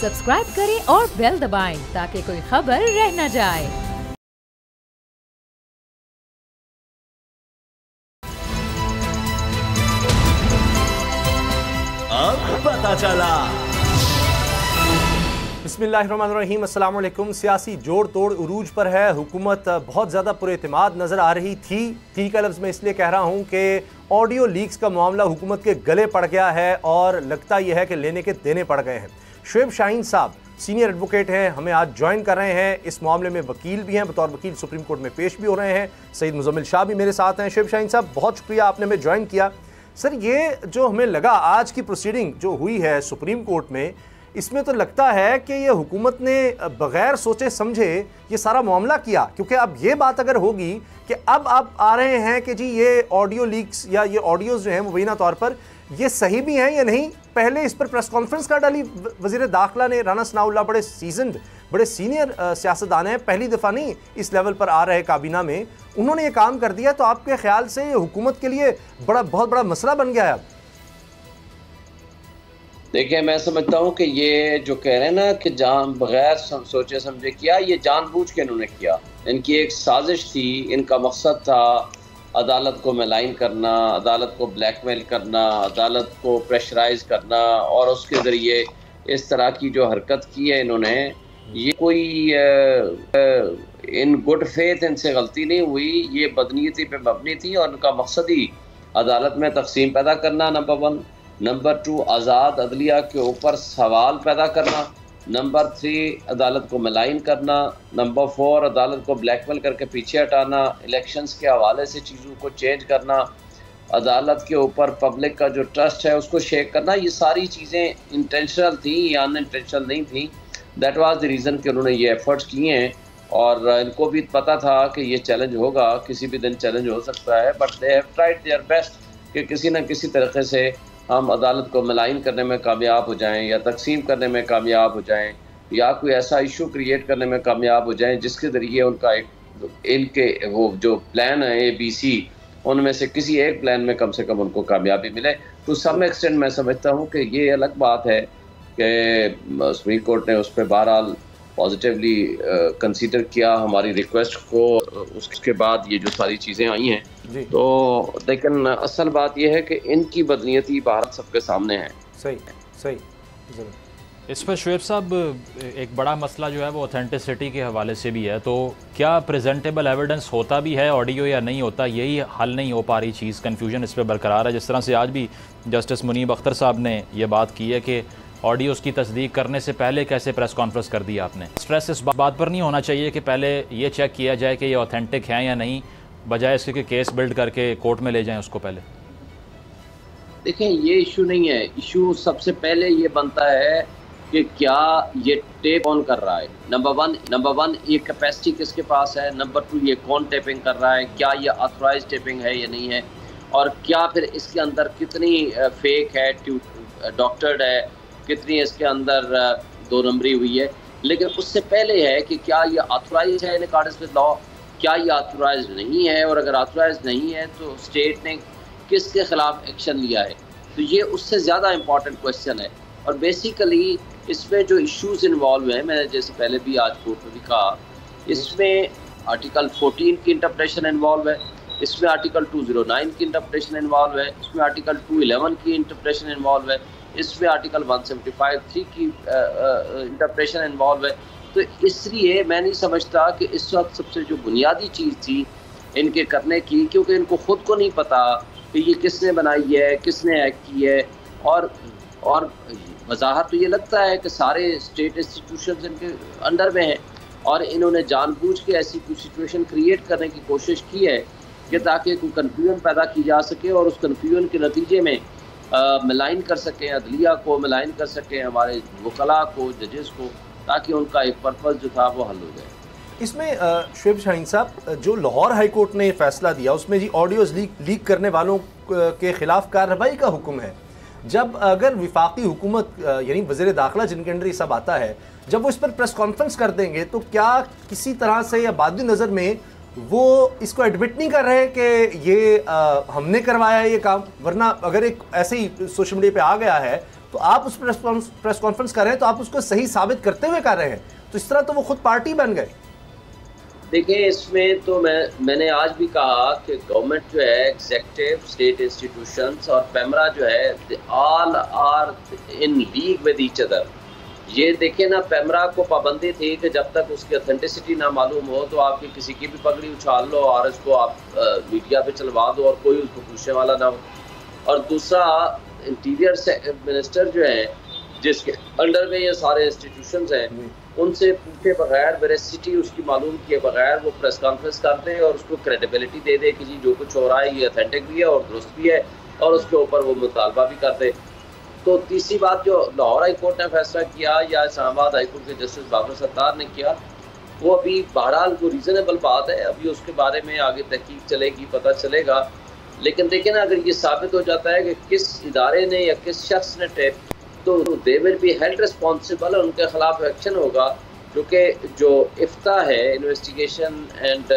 Subscribe करें और bell दबाएं ताकि कोई खबर रह न जाए। अब पता चला। बिस्मिल्लाहिर्रहमानिर्रहीम, अस्सलाम वालेकुम। सियासी जोड़ तोड़ उरूज पर है। हुकूमत बहुत ज़्यादा पुरएतमाद नज़र आ रही थी का लफ्ज़ मैं इसलिए कह रहा हूँ कि ऑडियो लीक्स का मामला हुकूमत के गले पड़ गया है और लगता यह है कि लेने के देने पड़ गए हैं। शुएब शाहीन साहब सीनियर एडवोकेट हैं, हमें आज ज्वाइन कर रहे हैं। इस मामले में वकील भी हैं, बतौर वकील सुप्रीम कोर्ट में पेश भी हो रहे हैं। सईद मुजम्मिल शाह भी मेरे साथ हैं। शुएब शाहीन साहब, बहुत शुक्रिया, आपने हमें ज्वाइन किया। सर, ये जो हमें लगा आज की प्रोसीडिंग जो हुई है सुप्रीम कोर्ट में, इसमें तो लगता है कि ये हुकूमत ने बग़ैर सोचे समझे ये सारा मामला किया, क्योंकि अब ये बात अगर होगी कि अब आप आ रहे हैं कि जी ये ऑडियो लीक्स या ये ऑडियोज़ जो हैं मुबैना तौर पर ये सही भी हैं या नहीं। पहले इस पर प्रेस कॉन्फ्रेंस कर डाली वज़ीर दाखिला ने। राना सनाउल्लाह बड़े सीजनड, बड़े सीनियर सियासतदान हैं, पहली दफ़ा नहीं इस लेवल पर आ रहे काबीना में, उन्होंने ये काम कर दिया। तो आपके ख्याल से ये हुकूमत के लिए बहुत बड़ा मसला बन गया है अब? देखिए, मैं समझता हूँ कि ये जो कह रहे हैं ना कि बगैर सोचे समझे किया, ये जानबूझ के इन्होंने किया। इनकी एक साजिश थी, इनका मकसद था अदालत को मलाइन करना, अदालत को ब्लैकमेल करना, अदालत को प्रेशराइज करना, और उसके ज़रिए इस तरह की जो हरकत की है इन्होंने, ये कोई इन गुड फेथ इनसे गलती नहीं हुई, ये बदनीयती पे मबनी थी और इनका मकसद ही अदालत में तकसीम पैदा करना, नंबर 1। नंबर 2, आज़ाद अदलिया के ऊपर सवाल पैदा करना। नंबर 3, अदालत को मलाइन करना। नंबर 4, अदालत को ब्लैकमेल करके पीछे हटाना, इलेक्शंस के हवाले से चीज़ों को चेंज करना, अदालत के ऊपर पब्लिक का जो ट्रस्ट है उसको शेक करना। ये सारी चीज़ें इंटेंशनल थी या अनइंटेंशनल नहीं थी। दैट वाज द रीज़न कि उन्होंने ये एफर्ट्स किए हैं, और इनको भी पता था कि ये चैलेंज होगा, किसी भी दिन चैलेंज हो सकता है, but they have tried their best कि किसी न किसी तरीके से हम अदालत को मलाइन करने में कामयाब हो जाएं, या तकसीम करने में कामयाब हो जाएं, या कोई ऐसा इशू क्रिएट करने में कामयाब हो जाएं जिसके ज़रिए उनका इनके वो जो प्लान है ABC, उनमें से किसी एक प्लान में कम से कम उनको कामयाबी मिले। टू सम एक्सटेंट मैं समझता हूँ कि ये अलग बात है कि सुप्रीम कोर्ट ने उस पर बहरहाल पॉजिटिवली कंसीडर किया हमारी रिक्वेस्ट को। उसके बाद ये जो सारी चीज़ें आई हैं, तो लेकिन असल बात यह है कि इनकी बदनीयती भारत सबके सामने है। सही। इस पर शुएब साहब एक बड़ा मसला जो है वो ऑथेंटिसिटी के हवाले से भी है। तो क्या प्रेजेंटेबल एविडेंस होता भी है ऑडियो या नहीं होता, यही हल नहीं हो पा रही चीज़, कन्फ्यूजन इस पर बरकरार है। जिस तरह से आज भी जस्टिस मुनीब अख्तर साहब ने ये बात की है कि ऑडियोज़ की तस्दीक करने से पहले कैसे प्रेस कॉन्फ्रेंस कर दिया आपने। स्ट्रेस इस बात पर नहीं होना चाहिए कि पहले ये चेक किया जाए कि ये ऑथेंटिक है या नहीं, बजाय इसके कि केस बिल्ड करके कोर्ट में ले जाएं उसको पहले? देखें, ये इशू नहीं है। इशू सबसे पहले ये बनता है कि क्या ये टेप ऑन कर रहा है। नंबर वन ये कैपेसिटी किसके पास है। नंबर 2, ये कौन टेपिंग कर रहा है, क्या ये ऑथराइज टेपिंग है या नहीं है, और क्या फिर इसके अंदर कितनी फेक है, डॉक्टर्ड है, कितनी इसके अंदर 2 नंबरी हुई है। लेकिन उससे पहले है कि क्या ये ऑथराइज है इन अकॉर्डिंग विद लॉ, क्या ये ऑथराइज नहीं है, और अगर ऑथराइज नहीं है तो स्टेट ने किसके खिलाफ एक्शन लिया है। तो ये उससे ज़्यादा इम्पॉर्टेंट क्वेश्चन है। और बेसिकली इसमें जो इश्यूज इन्वॉल्व हैं, मैंने जैसे पहले भी आज कोर्ट में भी कहा, इसमें आर्टिकल 14 की इंटरप्रेशन इन्वॉल्व है, इसमें आर्टिकल 209 की इंटरप्रेशन इन्वॉल्व है, इसमें आर्टिकल 211 की इंटरप्रेशन इन्वॉल्व है, इसमें आर्टिकल 175(3) की इंटरप्रेशन इन्वॉल्व है। तो इसलिए मैं नहीं समझता कि इस वक्त सबसे जो बुनियादी चीज़ थी इनके करने की, क्योंकि इनको ख़ुद को नहीं पता कि ये किसने बनाई है, किसने हैक की है, और वजाहत तो ये लगता है कि सारे स्टेट इंस्टीट्यूशंस इनके अंडर में हैं, और इन्होंने जानबूझ के ऐसी कोई सिचुएशन क्रिएट करने की कोशिश की है कि ताकि कोई कन्फ्यूजन पैदा की जा सके, और उस कन्फ्यूजन के नतीजे में मलाइन कर सकें अदलिया को, मलाइन कर सकें हमारे वकला को, जजेस को, ताकि उनका एक पर्पज़ जो था वो हल हो जाए। इसमें शुएब शाहीन साहब, जो लाहौर हाई कोर्ट ने फैसला दिया उसमें जी ऑडियोज़ लीक करने वालों के ख़िलाफ़ कार्रवाई का हुक्म है। जब अगर विफाकी हुकूमत यानी वज़ीर दाखिला जिनके अंडर ये सब आता है, जब वो इस पर प्रेस कॉन्फ्रेंस कर देंगे, तो क्या किसी तरह से या बादी नज़र में वो इसको एडमिट नहीं कर रहे कि ये हमने करवाया ये काम? वरना अगर एक ऐसे ही सोशल मीडिया पे आ गया है तो आप उस प्रेस कॉन्फ्रेंस कर रहे हैं तो आप उसको सही साबित करते हुए कर रहे हैं, तो इस तरह तो वो खुद पार्टी बन गए। देखिए, इसमें तो मैंने आज भी कहा कि गवर्नमेंट जो है, एग्जेक्टिव, स्टेट इंस्टीट्यूशंस और पेमरा जो है, all are in league with each other. ये देखिए ना, पेमरा को पाबंदी थी कि जब तक उसकी ऑथेंटिसिटी ना मालूम हो तो आपकी किसी की भी पगड़ी उछाल लो और इसको आप मीडिया पे चलवा दो और कोई उसको पूछने वाला ना हो। और दूसरा, इंटीरियर मिनिस्टर जो है, जिसके अंडर में ये सारे इंस्टीट्यूशंस हैं, उनसे पूछे बगैर, वेरिसिटी उसकी मालूम किए बगैर वो प्रेस कॉन्फ्रेंस कर दे और उसको क्रेडिबिलिटी दे दे कि जी जो कुछ हो रहा है ये ऑथेंटिक भी है और दुरुस्त भी है, और उसके ऊपर वो मुतालबा भी कर दे। तो तीसरी बात, जो लाहौर हाई कोर्ट ने फैसला किया या इस्लामाबाद हाई कोर्ट के जस्टिस बाबर सत्तार ने किया, वो अभी बहरहाल वो रीज़नेबल बात है, अभी उसके बारे में आगे तहकीक चलेगी, पता चलेगा। लेकिन देखिए ना, अगर ये साबित हो जाता है कि किस इदारे ने या किस शख्स ने टेप, तो they will be held responsible और उनके खिलाफ एक्शन होगा, क्योंकि जो इफ्ता है, investigation and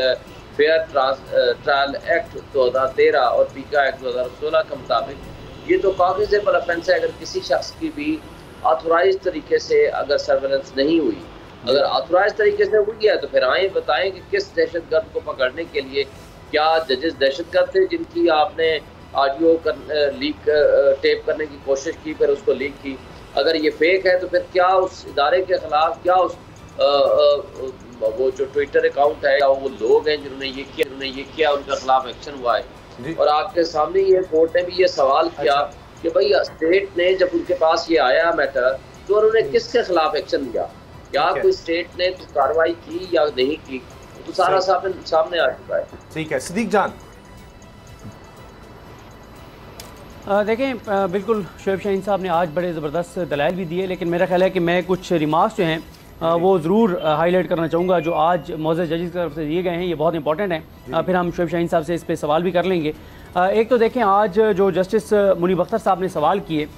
fair trial act 2013 और पीका एक्ट 2016 के मुताबिक ये तो कागजेबल ऑफेंस है। अगर किसी शख्स की भी ऑथोराइज तरीके से अगर सर्वेलेंस नहीं हुई, अगर ऑथोराइज तरीके से हुई है तो फिर आए बताएं कि किस दहशतगर्द को पकड़ने के लिए, क्या जजेस दहशतगर्द थे जिनकी आपने ऑडियो लीक टेप करने की कोशिश की, फिर उसको लीक की। अगर ये फेक है तो फिर क्या उस इदारे के खिलाफ, क्या उस वो जो ट्विटर अकाउंट है, या वो लोग हैं जिन्होंने ये किया उनके खिलाफ एक्शन हुआ है। और आपके सामने ये कोर्ट ने भी ये सवाल किया कि भाई स्टेट ने जब उनके पास ये आया मैटर, तो उन्होंने किसके खिलाफ एक्शन लिया, क्या कोई स्टेट ने कार्रवाई की या नहीं की, तो सारा सामने आ चुका है। ठीक है, सिद्दीक जान। देखें, बिल्कुल शोएब शाहीन साहब ने आज बड़े ज़बरदस्त दलाइल भी दिए, लेकिन मेरा ख्याल है कि मैं कुछ रिमार्क्स जो हैं वो ज़रूर हाईलाइट करना चाहूँगा जो आज मौजूद जजेस की तरफ से दिए गए हैं। ये बहुत इंपॉर्टेंट हैं, फिर हम शोएब शाहीन साहब से इस पर सवाल भी कर लेंगे। एक तो देखें, आज जो जस्टिस मुनीब अख्तर साहब ने सवाल किए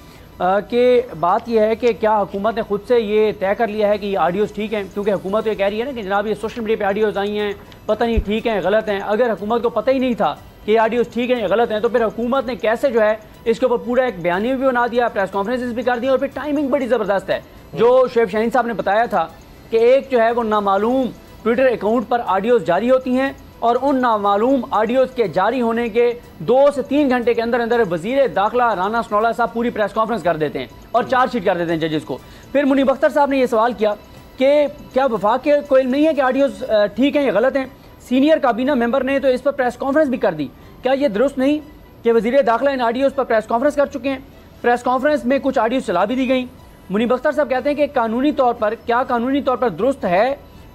कि बात यह है कि क्या हुकूमत ने खुद से ये तय कर लिया है कि ये ऑडियोज़ ठीक हैं, क्योंकि हुकूमत तो ये कह रही है ना कि जनाब ये सोशल मीडिया पे ऑडियोज़ आई हैं, पता नहीं ठीक हैं गलत हैं। अगर हुकूमत को पता ही नहीं था कि ये ऑडियोज़ ठीक हैं या गलत हैं, तो फिर हुकूमत ने कैसे जो है इसके ऊपर पूरा एक बयानी भी बना दिया, प्रेस कॉन्फ्रेंसेस भी कर दी, और फिर टाइमिंग बड़ी ज़बरदस्त है। जो शोएब शाहीन साहब ने बताया था कि एक जो है वो नामालूम ट्विटर अकाउंट पर ऑडियोज़ जारी होती हैं, और उन नामालूम ऑडियोज़ के जारी होने के 2 से 3 घंटे के अंदर अंदर वज़ीर दाखिला राना सनोला साहब पूरी प्रेस कॉन्फ्रेंस कर देते हैं और चार्जशीट कर देते हैं जजेस को। फिर मुनीब अख्तर साहब ने यह सवाल किया कि क्या वफाक के कोई नहीं है कि ऑडियोज़ ठीक हैं या गलत हैं। सीनियर काबीना मेंबर ने तो इस पर प्रेस कॉन्फ्रेंस भी कर दी। क्या ये दुरुस्त नहीं कि वज़ीर दाखिला इन ऑडियोज़ पर प्रेस कॉन्फ्रेंस कर चुके हैं? प्रेस कॉन्फ्रेंस में कुछ ऑडियोज़ चला भी दी गई। मुनीब अख्तर साहब कहते हैं कि कानूनी तौर पर दुरुस्त है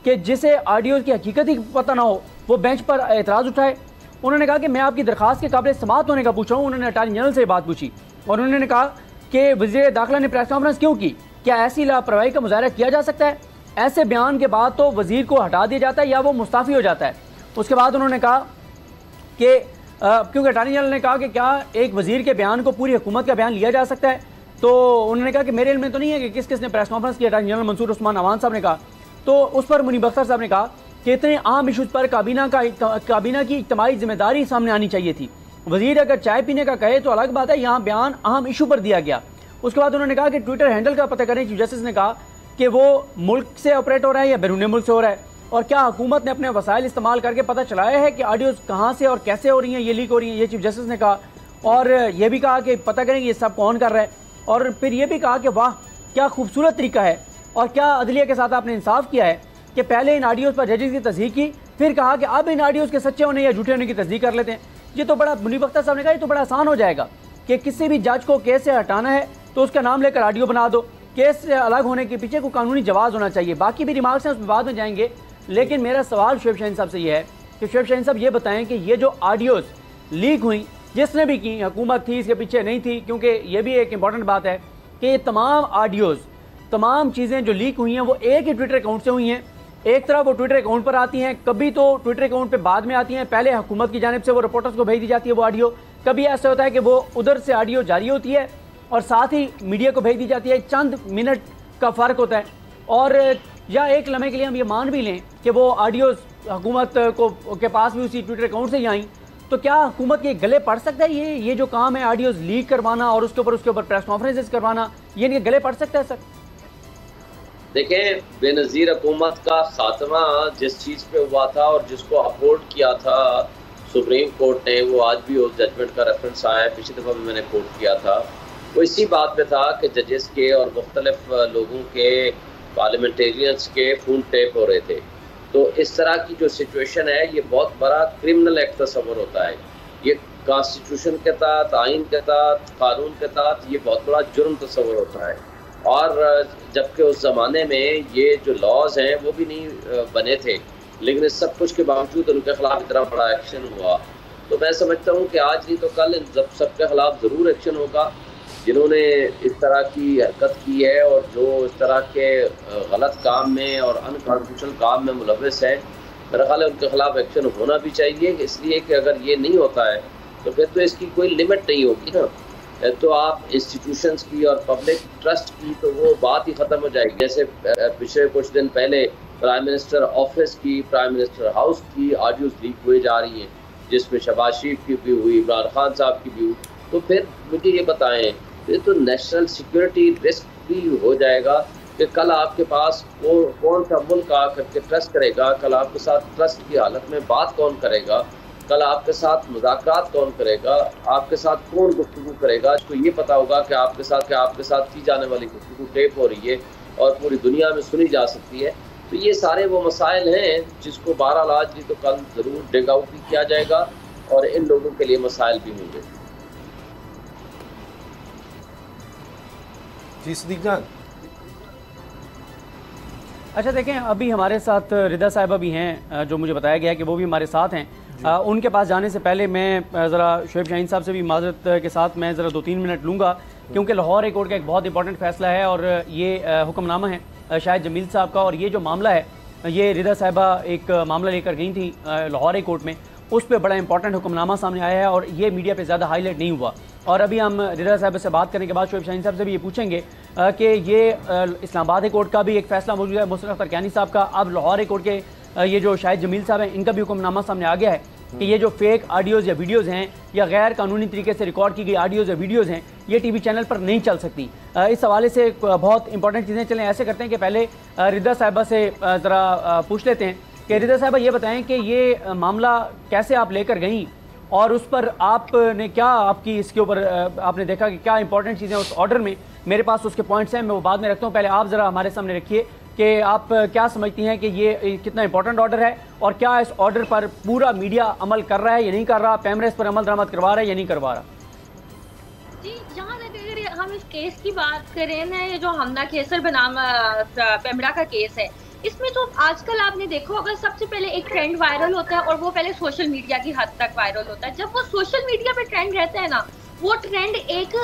कि जिसे ऑडियोज़ की हकीकत ही पता ना हो वो बेंच पर एतराज़ उठाए। उन्होंने कहा कि मैं आपकी दरख्वास्त के काबिल समाअत होने का पूछा हूँ। उन्होंने अटॉर्नी जनरल से बात पूछी और उन्होंने कहा कि वज़ीर दाखिला ने प्रेस कॉन्फ्रेंस क्यों की, क्या ऐसी लापरवाही का मुजाहरा किया जा सकता है? ऐसे बयान के बाद तो वज़ीर को हटा दिया जाता है या वो मुस्ताफ़ी हो जाता है। उसके बाद उन्होंने कहा कि क्योंकि अटॉर्नी जनरल ने कहा कि क्या एक वज़ीर के बयान को पूरी हुकूमत का बयान लिया जा सकता है, तो उन्होंने कहा कि मेरे इल्म में तो नहीं है कि किस किस ने प्रेस कॉन्फ्रेंस की। अटॉर्नी जनरल मंसूर उस्मान अवान साहब ने कहा, तो उस पर मुनीब अख्तर साहब ने कहा कि इतने आम इशूज़ पर काबीना की इज्तिमाई जिम्मेदारी सामने आनी चाहिए थी। वज़ीर अगर चाय पीने का कहे तो अलग बात है, यहाँ बयान अहम इशू पर दिया गया। उसके बाद उन्होंने कहा कि ट्विटर हैंडल का पता करें। चीफ जस्टिस ने कहा कि वो मुल्क से ऑपरेट हो रहा है या बैरून मुल्क से हो रहा है, और क्या हुकूमत ने अपने वसाइल इस्तेमाल करके पता चलाया है कि ऑडियोज़ कहाँ से और कैसे हो रही हैं, ये लीक हो रही हैं। ये चीफ जस्टिस ने कहा, और यह भी कहा कि पता करें ये सब कौन कर रहा है, और फिर यह भी कहा कि वाह क्या खूबसूरत तरीका है और क्या अदलिया के साथ आपने इंसाफ किया है कि पहले इन ऑडियोज़ पर जजेस की तस्दीक की, फिर कहा कि अब इन ऑडियोज़ के सच्चे होने या झूठे होने की तस्दीक कर लेते हैं। ये तो बड़ा, मुनीब अख्तर साहब ने कहा ये तो बड़ा आसान हो जाएगा कि किसी भी जज को केस से हटाना है तो उसका नाम लेकर ऑडियो बना दो, केस से अलग होने के पीछे कोई कानूनी जवाब होना चाहिए। बाकी भी रिमार्क्स हैं उसमें बाद में जाएंगे, लेकिन मेरा सवाल शोएब शाहीन साहब से ये है कि शोएब शाहीन साहब ये बताएं कि ये जो ऑडियोज़ लीक हुई, जिसने भी की, हुकूमत थी इसके पीछे नहीं थी, क्योंकि ये भी एक इंपॉर्टेंट बात है कि ये तमाम ऑडियोज़, तमाम चीज़ें जो लीक हुई हैं वो एक ही ट्विटर अकाउंट से हुई हैं। एक तरफ वो ट्विटर अकाउंट पर आती हैं, कभी तो ट्विटर अकाउंट पे बाद में आती हैं, पहले हुकूमत की जानिब से वो रिपोर्टर्स को भेज दी जाती है वो ऑडियो। कभी ऐसा होता है कि वो उधर से ऑडियो जारी होती है और साथ ही मीडिया को भेज दी जाती है, चंद मिनट का फ़र्क होता है। और या एक लम्हे के लिए हम ये मान भी लें कि वो ऑडियोज़ हुकूमत को के पास भी उसी ट्विटर अकाउंट से ही आई, तो क्या हुकूमत के गले पड़ सकता है ये जो काम है ऑडियोज लीक करवाना और उसके ऊपर प्रेस कॉन्फ्रेंसेस करवाना, ये इनके गले पड़ सकता है सर? देखें, बेनज़ीर हुकूमत का खात्मा जिस चीज़ पे हुआ था और जिसको अपहोल्ड किया था सुप्रीम कोर्ट ने, वो आज भी उस जजमेंट का रेफरेंस आया है, पिछली दफ़ा भी मैंने कोट किया था, वो इसी बात पे था कि जजेस के और मुख्तलिफ लोगों के, पार्लियामेंटेरियंस के खून टेप हो रहे थे। तो इस तरह की जो सिचुएशन है, ये बहुत बड़ा क्रिमिनल एक्ट तस्वर होता है। ये कॉन्स्टिट्यूशन के तहत, आइन के तहत, कानून के तहत ये बहुत बड़ा जुर्म तस्वर होता है। और जबकि उस ज़माने में ये जो लॉज हैं वो भी नहीं बने थे, लेकिन इस सब कुछ के बावजूद उनके खिलाफ इतना बड़ा एक्शन हुआ। तो मैं समझता हूँ कि आज नहीं तो कल इन सबके खिलाफ ज़रूर एक्शन होगा जिन्होंने इस तरह की हरकत की है और जो इस तरह के गलत काम में और अनकॉन्स्टिट्यूशनल काम में मुलव्वस है। मेरा ख्याल है उनके खिलाफ एक्शन होना भी चाहिए, इसलिए कि अगर ये नहीं होता है तो फिर तो इसकी कोई लिमिट नहीं होगी ना। तो आप इंस्टीट्यूशंस की और पब्लिक ट्रस्ट की तो वो बात ही ख़त्म हो जाएगी। जैसे पिछले कुछ दिन पहले प्राइम मिनिस्टर ऑफिस की, प्राइम मिनिस्टर हाउस की ऑडियोज लीक हुए जा रही हैं, जिसमें शहबाज शरीफ की भी हुई, इमरान खान साहब की भी हुई। तो फिर मुझे ये बताएं, ये तो नेशनल सिक्योरिटी रिस्क भी हो जाएगा कि कल आपके पास कौन सा मुल्क आकर के ट्रस्ट करेगा, कल आपके साथ ट्रस्ट की हालत में बात कौन करेगा, कल आपके साथ मुज़ाकरात कौन करेगा, आपके साथ कौन गुफ्तगू करेगा। तो ये पता होगा कि आपके साथ की जाने वाली गुफ्तगू टेप हो रही है और पूरी दुनिया में सुनी जा सकती है। तो ये सारे वो मसाइल हैं जिसको बहरहाल आज नहीं तो कल ज़रूर डिग आउट भी किया जाएगा और इन लोगों के लिए मसाइल भी होंगे। जी सदीक जान। अच्छा देखें, अभी हमारे साथ रिदा साहिबा भी हैं, जो मुझे बताया गया कि वो भी हमारे साथ हैं। उनके पास जाने से पहले मैं ज़रा शुएब शाहीन साहब से भी माजरत के साथ मैं ज़रा 2-3 मिनट लूँगा, क्योंकि लाहौर हाई कोर्ट का एक बहुत इंपॉर्टेंट फैसला है और ये हुक्मनामा है शाहिद जमील साहब का। और ये जो मामला है, ये रिदा साहिबा एक मामला लेकर गई थी लाहौर हाई कोर्ट में, उस पर बड़ा इंपॉर्टेंट हुक्मनामा सामने आया है और ये मीडिया पे ज़्यादा हाईलाइट नहीं हुआ। और अभी हम रिदा साहब से बात करने के बाद शुएब शाहीन साहब से भी ये पूछेंगे कि ये इस्लामाबाद हाई कोर्ट का भी एक फैसला मौजूद है, मुस्तफा अख्तर कैनी साहब का, अब लाहौर हाई कोर्ट के ये जो शाहिद जमील साहब हैं, इनका भी हुक्मनामा सामने आ गया है कि ये जो फेक ऑडियोज़ या वीडियोज़ हैं या गैर कानूनी तरीके से रिकॉर्ड की गई ऑडियोज़ या वीडियोज़ हैं, ये टीवी चैनल पर नहीं चल सकती। इस हवाले से बहुत इंपॉर्टेंट चीज़ें चलें। ऐसे करते हैं कि पहले रिदा साहिबा से ज़रा पूछ लेते हैं कि रिदा साहिबा ये बताएं कि ये मामला कैसे आप लेकर गई और उस पर आपने क्या, आपकी इसके ऊपर आपने देखा कि क्या इंपॉर्टेंट चीज़ें उस ऑर्डर में। मेरे पास उसके पॉइंट्स हैं, मैं वो बाद में रखता हूँ। पहले आप ज़रा हमारे सामने रखिए कि आप क्या समझती हैं कि ये कितना इंपॉर्टेंट ऑर्डर है और क्या इस ऑर्डर पर पूरा मीडिया अमल कर रहा है या नहीं कर रहा, पैमरा इस पर अमल दरामद करवा रहा है या नहीं करवा रहा? जी, जहाँ तक अगर हम इस केस की बात करें ना, ये जो हमना खेसर बनाम पैमरा का केस है, इसमें तो आजकल आपने देखो, अगर सबसे पहले एक ट्रेंड वायरल होता है और वो पहले सोशल मीडिया की हद तक वायरल होता है। जब वो सोशल मीडिया पे ट्रेंड रहता है ना, वो ट्रेंड एक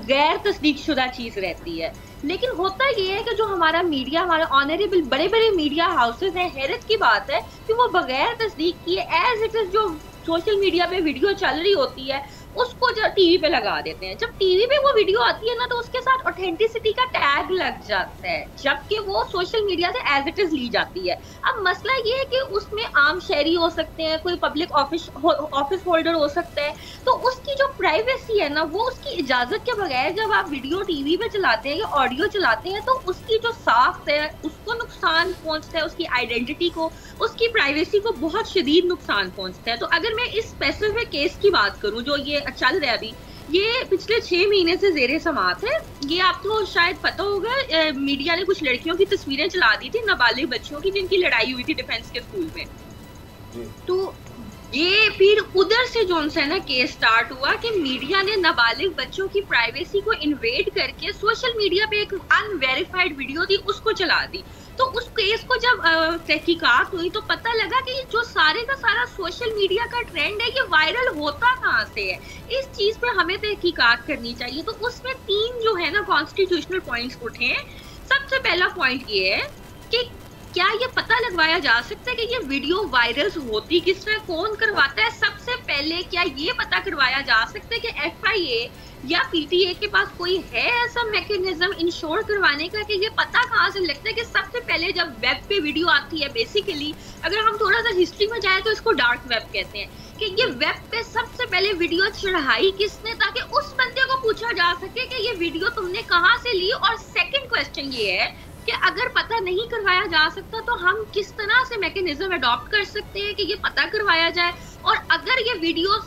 गैर तस्दीक शुदा चीज रहती है। लेकिन होता ये है कि जो हमारा मीडिया, हमारा ऑनरेबल बड़े बड़े मीडिया हाउसेज हैं, हैरत की बात है कि वो बगैर तस्दीक किए एज इट इज जो सोशल मीडिया पे वीडियो चल रही होती है उसको जो टीवी पे लगा देते हैं। जब टीवी पे वो वीडियो आती है ना, तो उसके साथ ऑथेंटिसिटी का टैग लग जाता है, जबकि वो सोशल मीडिया से एज इट इज ली जाती है। अब मसला ये है कि उसमें आम शहरी हो सकते हैं, कोई पब्लिक ऑफिस होल्डर हो सकता है, तो उसकी जो प्राइवेसी है ना, वो उसकी इजाजत के बगैर जब आप वीडियो टीवी पे चलाते हैं या ऑडियो चलाते हैं, तो उसकी जो साख्त है उसको नुकसान पहुंचता है, उसकी आइडेंटिटी को, उसकी प्राइवेसी को बहुत शदीद नुकसान पहुंचता है। तो अगर मैं इस स्पेसिफिक केस की बात करूं जो ये चल रहा है अभी, ये पिछले 6 महीने से जेरे समात है। ये आपको शायद पता होगा, मीडिया ने कुछ लड़कियों की तस्वीरें चला दी थी, नाबालिग बच्चियों की, जिनकी लड़ाई हुई थी डिफेंस के स्कूल में। तो ये फिर उधर से जो है ना केस स्टार्ट हुआ कि मीडिया ने नाबालिग बच्चों की प्राइवेसी को इन्वेड करके सोशल मीडिया पे एक अनवेरिफाइड वीडियो थी उसको चला दी। तो उस केस को जब तहकीकात हुई तो पता लगा कि जो सारे का सारा सोशल मीडिया का ट्रेंड है, ये वायरल होता कहाँ से है। इस चीज पे हमें तहकीकात करनी चाहिए। तो उसमें 3 जो है ना कॉन्स्टिट्यूशनल पॉइंट्स उठे हैं। सबसे पहला पॉइंट ये है कि क्या ये पता लगवाया जा सकता है कि ये वीडियो वायरल होती किस तरह, कौन करवाता है। सबसे पहले क्या ये पता करवाया जा सकता है कि FIA या पीटीए के पास कोई है ऐसा मैकेनिज्म इंश्योर करवाने का कि ये पता कहाँ से लगता है कि सबसे पहले जब वेब पे वीडियो आती है, बेसिकली अगर हम थोड़ा सा हिस्ट्री में जाए तो इसको डार्क वेब कहते हैं, कि ये वेब पे सबसे पहले वीडियो चढ़ाई किसने, ताकि उस बंदे को पूछा जा सके कि ये वीडियो तुमने कहाँ से ली। और सेकंड क्वेश्चन ये है कि अगर पता नहीं करवाया जा सकता तो हम किस तरह से मैकेनिज्म अडॉप्ट कर सकते हैं कि ये पता करवाया जाए, और अगर ये वीडियो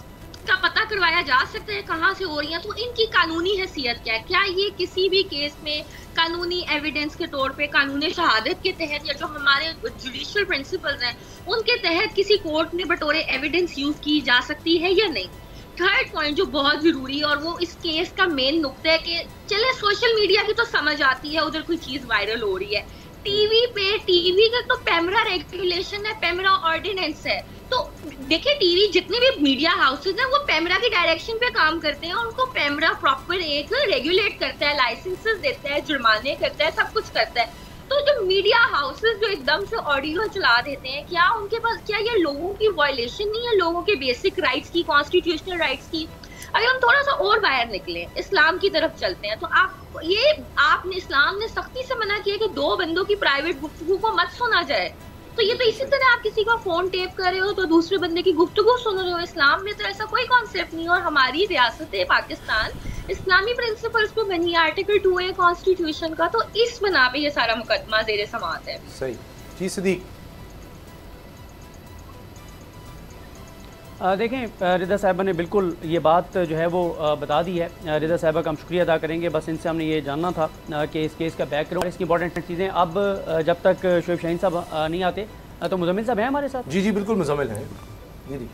का पता करवाया जा सकता है कहाँ से हो रही है तो इनकी कानूनी हैसियत क्या है, क्या ये किसी भी केस में कानूनी एविडेंस के तौर पे कानूनी शहादत के तहत या जो हमारे जुडिशियल प्रिंसिपल्स हैं उनके तहत किसी कोर्ट में बतौर एविडेंस यूज की जा सकती है या नहीं। थर्ड पॉइंट जो बहुत जरूरी है और वो इस केस का मेन नुक्ता है कि चले सोशल मीडिया की तो समझ आती है, उधर कोई चीज वायरल हो रही है, टीवी का तो पैमरा रेगुलेशन है, पैमरा ऑर्डिनेंस है। तो देखिए टीवी जितने भी मीडिया हाउसेज हैं वो पैमरा की डायरेक्शन पे काम करते हैं, उनको पैमरा प्रॉपर एक रेगुलेट करता है, लाइसेंसेस देता है, जुर्माने करता है, सब कुछ करता है। तो जो मीडिया हाउसेज जो एकदम से ऑडियो चला देते हैं, क्या उनके पास, क्या ये लोगों की वायलेशन नहीं है, लोगों के बेसिक राइट्स की, कॉन्स्टिट्यूशनल राइट्स की? अगर हम थोड़ा सा और बाहर निकले, इस्लाम की तरफ चलते हैं, तो आपने इस्लाम ने सख्ती से मना किया कि दो बंदों की प्राइवेट गुफ्तगू को मत सुना जाए। तो ये तो इसी तरह आप किसी का फोन टेप कर रहे हो तो दूसरे बंदे की गुफ्तगू सुन रहे हो। इस्लाम में तो ऐसा कोई कॉन्सेप्ट नहीं है, और हमारी रियासत पाकिस्तान इस्लामी प्रिंसिपल्स पे बनी है, आर्टिकल 2 है कॉन्स्टिट्यूशन का, तो इस बना पे ये सारा मुकदमा ज़ेरे समाअत है। सही जी सिद्दीक। देखें रिदा साहिबा ने बिल्कुल ये बात जो है वो बता दी है। रिदा साहिबा का हम शुक्रिया अदा करेंगे। बस इनसे हमने ये जानना था कि इस केस का बैकग्राउंड, इसकी इंपॉर्टेंट चीज़ें। अब जब तक शोएब शाहीन साहब नहीं आते तो मुजम्मिल साहब हैं हमारे साथ। जी बिल्कुल मुजम्मिल हैं। जी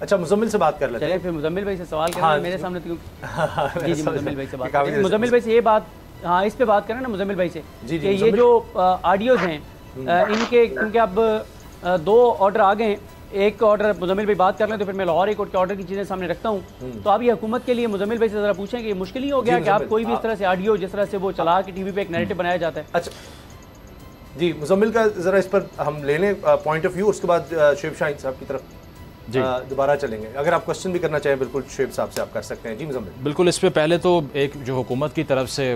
अच्छा मुजम्मिल से बात कर लेते हैं। चलिए फिर मुजम्मिल भाई से सवाल करें। हाँ, मेरे सामने तो जी मुजम्मिल भाई से बात करें। मुजम्मिल भाई से ये बात, हाँ इस पे बात करें ना मुजम्मिल भाई से कि ये जो ऑडियोज़ हैं इनके, क्योंकि अब 2 ऑर्डर आ गए हैं, एक ऑर्डर मुजम्मिल भाई बात कर लें तो फिर मैं लाहौर एक कोर्ट के ऑर्डर की चीज़ें सामने रखता हूँ। तो आप ये हुकूमत के लिए मुजम्मिल भाई से ज़रा पूछें कि मुश्किल ही हो गया कि आप कोई भी इस तरह से ऑडियो जिस तरह से वो चला के टीवी पे एक नैरेटिव बनाया जाता है। अच्छा जी मुजम्मिल का ज़रा इस पर हम ले लें पॉइंट ऑफ व्यू, उसके बाद शोएब शाहीन साहब की तरफ दोबारा चलेंगे। अगर आप क्वेश्चन भी करना चाहें बिल्कुल शोएब साहब से आप कर सकते हैं। जी मुजम्मिल। बिल्कुल, इस पे पहले तो एक जो हुकूमत की तरफ से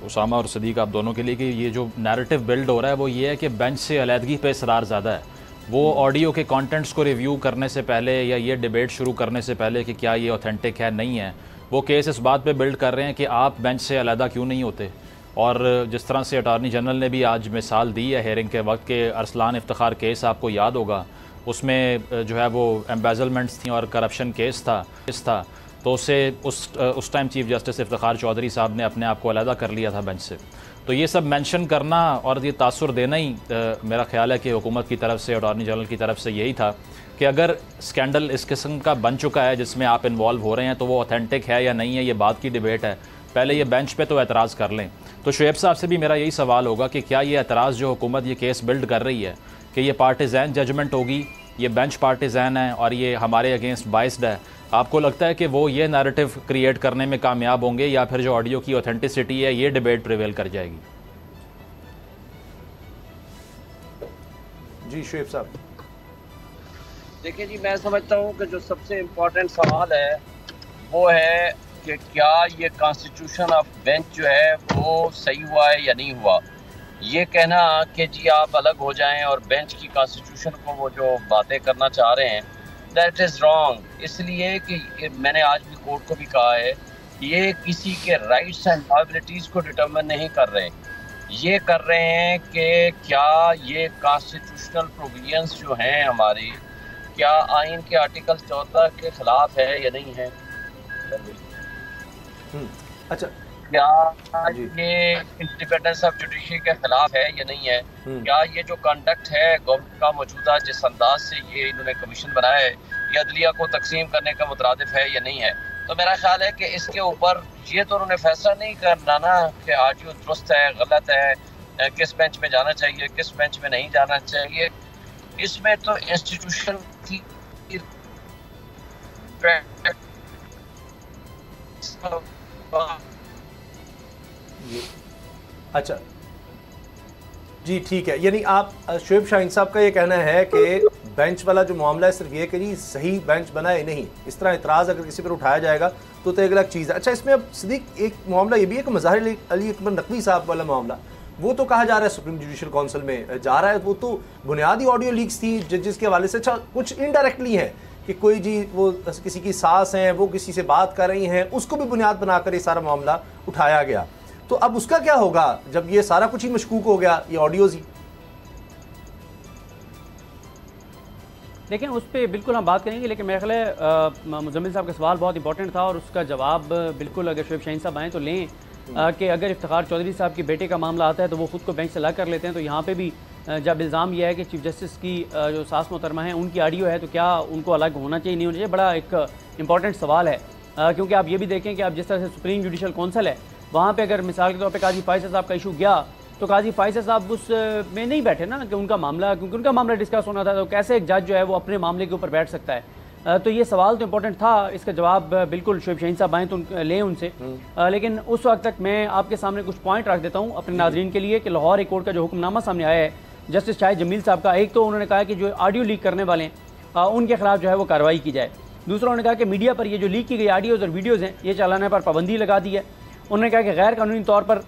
उसामा और सदीक आप दोनों के लिए कि ये जो नैरेटिव बिल्ड हो रहा है वो ये है कि बेंच से अलहदगी पे इसरार ज़्यादा है। वो ऑडियो के कंटेंट्स को रिव्यू करने से पहले या ये डिबेट शुरू करने से पहले कि क्या ये ऑथेंटिक है नहीं है, वो केस इस बात पे बिल्ड कर रहे हैं कि आप बेंच से अलहदा क्यों नहीं होते। और जिस तरह से अटॉर्नी जनरल ने भी आज मिसाल दी है हेयरिंग के वक्त के अरसलान इफ्तिखार केस आपको याद होगा, उसमें जो है वो एम्बेजलमेंट्स थी और करप्शन केस था तो उसे उस time chief justice Iftikhar Chaudhry साहब ने अपने आप को अलहदा कर लिया था बेंच से। तो ये सब मेंशन करना और ये तासुर देना ही मेरा ख्याल है कि हुकूमत की तरफ से, अटॉर्नी जनरल की तरफ से यही था कि अगर स्कैंडल इस किस्म का बन चुका है जिसमें आप इन्वॉल्व हो रहे हैं तो वो ऑथेंटिक है या नहीं है, ये बात की डिबेट है। पहले ये बेंच पे तो एतराज़ कर लें। तो शोएब साहब से भी मेरा यही सवाल होगा कि क्या ये एतराज़ जो हुकूमत ये केस बिल्ड कर रही है कि ये पार्टिज़ान जजमेंट होगी, ये बेंच पार्टिज़ान है और ये हमारे अगेंस्ट बाइस्ड है, आपको लगता है कि वो ये नैरेटिव क्रिएट करने में कामयाब होंगे या फिर जो ऑडियो की ऑथेंटिसिटी है ये डिबेट प्रिवेल कर जाएगी? जी शोएब साहब। देखिए जी, मैं समझता हूँ कि जो सबसे इम्पोर्टेंट सवाल है वो है कि क्या ये कॉन्स्टिट्यूशन ऑफ बेंच जो है वो सही हुआ है या नहीं हुआ। ये कहना कि जी आप अलग हो जाएं और बेंच की कॉन्स्टिट्यूशन को वो जो बातें करना चाह रहे हैं, दैट इज़ रॉन्ग। इसलिए कि मैंने आज भी कोर्ट को भी कहा है, ये किसी के राइट्स एंड लायबिलिटीज़ को डिटर्मिन नहीं कर रहे, ये कर रहे हैं कि क्या ये कॉन्स्टिट्यूशनल प्रोविजंस जो हैं हमारी, क्या आइन के आर्टिकल 14 के खिलाफ है या नहीं है। अच्छा, क्या ये इंडिपेंडेंस ऑफ जुडिशरी के खिलाफ है या नहीं है। क्या ये जो कंडक्ट है गवर्नमेंट का मौजूदा जिस अंदाज से ये इन्होंने कमीशन बनाया है, ये अदलिया को तकसीम करने का मुतरादिफ है या नहीं है। तो मेरा ख्याल है कि इसके ऊपर ये तो उन्होंने फैसला नहीं करना ना कि आज ये दुरुस्त है गलत है, किस बेंच में जाना चाहिए किस बेंच में नहीं जाना चाहिए। इसमें तो इंस्टीट्यूशन की अच्छा जी ठीक है, यानी आप शोएब शाहीन साहब का ये कहना है कि बेंच वाला जो मामला है सिर्फ ये कि जी सही बेंच बना है नहीं, इस तरह इतराज़ अगर किसी पर उठाया जाएगा तो एक अलग चीज़ है। अच्छा, इसमें अब सिद्दीक एक मामला ये भी है कि मज़ाहिर अली अकबर नकवी साहब वाला मामला, वो तो कहा जा रहा है सुप्रीम जुडिशल काउंसिल में जा रहा है, वो तो बुनियादी ऑडियो लीक्स थी जजेस के हवाले से। अच्छा, कुछ इनडायरेक्टली है कि कोई जी वो किसी की सास हैं, वो किसी से बात कर रही हैं, उसको भी बुनियाद बनाकर ये सारा मामला उठाया गया। तो अब उसका क्या होगा जब ये सारा कुछ ही मशकूक हो गया, ये ऑडियोज ही? लेकिन उस पर बिल्कुल हम बात करेंगे, लेकिन मेरा ख्याल है मुजम्मिल साहब का सवाल बहुत इंपॉर्टेंट था और उसका जवाब बिल्कुल अगर शोएब शाहीन साहब आएँ तो लें कि अगर इफ्तिखार चौधरी साहब के बेटे का मामला आता है तो वो ख़ुद को बेंच से अलग कर लेते हैं। तो यहाँ पे भी जब इल्ज़ाम यह है कि चीफ जस्टिस की जो सास मोहतरमा है उनकी ऑडियो है, तो क्या उनको अलग होना चाहिए, नहीं होना चाहिए, बड़ा एक इंपॉर्टेंट सवाल है। क्योंकि आप ये भी देखें कि आप जिस तरह से सुप्रीम जुडिशल काउंसिल है वहाँ पर अगर मिसाल के तौर पर काजी फ़ाइज़ साहब का इशू गया तो काजी फ़ाइज़ साहब उस में नहीं बैठे ना कि उनका मामला, क्योंकि उनका मामला डिस्कस होना था, तो कैसे एक जज जो है वो अपने मामले के ऊपर बैठ सकता है। तो ये सवाल तो इंपॉर्टेंट था, इसका जवाब बिल्कुल शोएब शाहीन साहब आएँ तो लें उनसे। लेकिन उस वक्त तक मैं आपके सामने कुछ पॉइंट रख देता हूँ अपने नाज़रीन के लिए कि लाहौर हाई कोर्ट का जो हुक्मनामा सामने आया है जस्टिस शाहिद जमील साहब का, एक तो उन्होंने कहा कि जो ऑडियो लीक करने वाले हैं उनके खिलाफ जो है वो कार्रवाई की जाए। दूसरा उन्होंने कहा कि मीडिया पर ये जो लीक की गई ऑडियोज़ और वीडियोज़ हैं ये चलाने पर पाबंदी लगा दी है। उन्होंने कहा कि गैर कानूनी तौर पर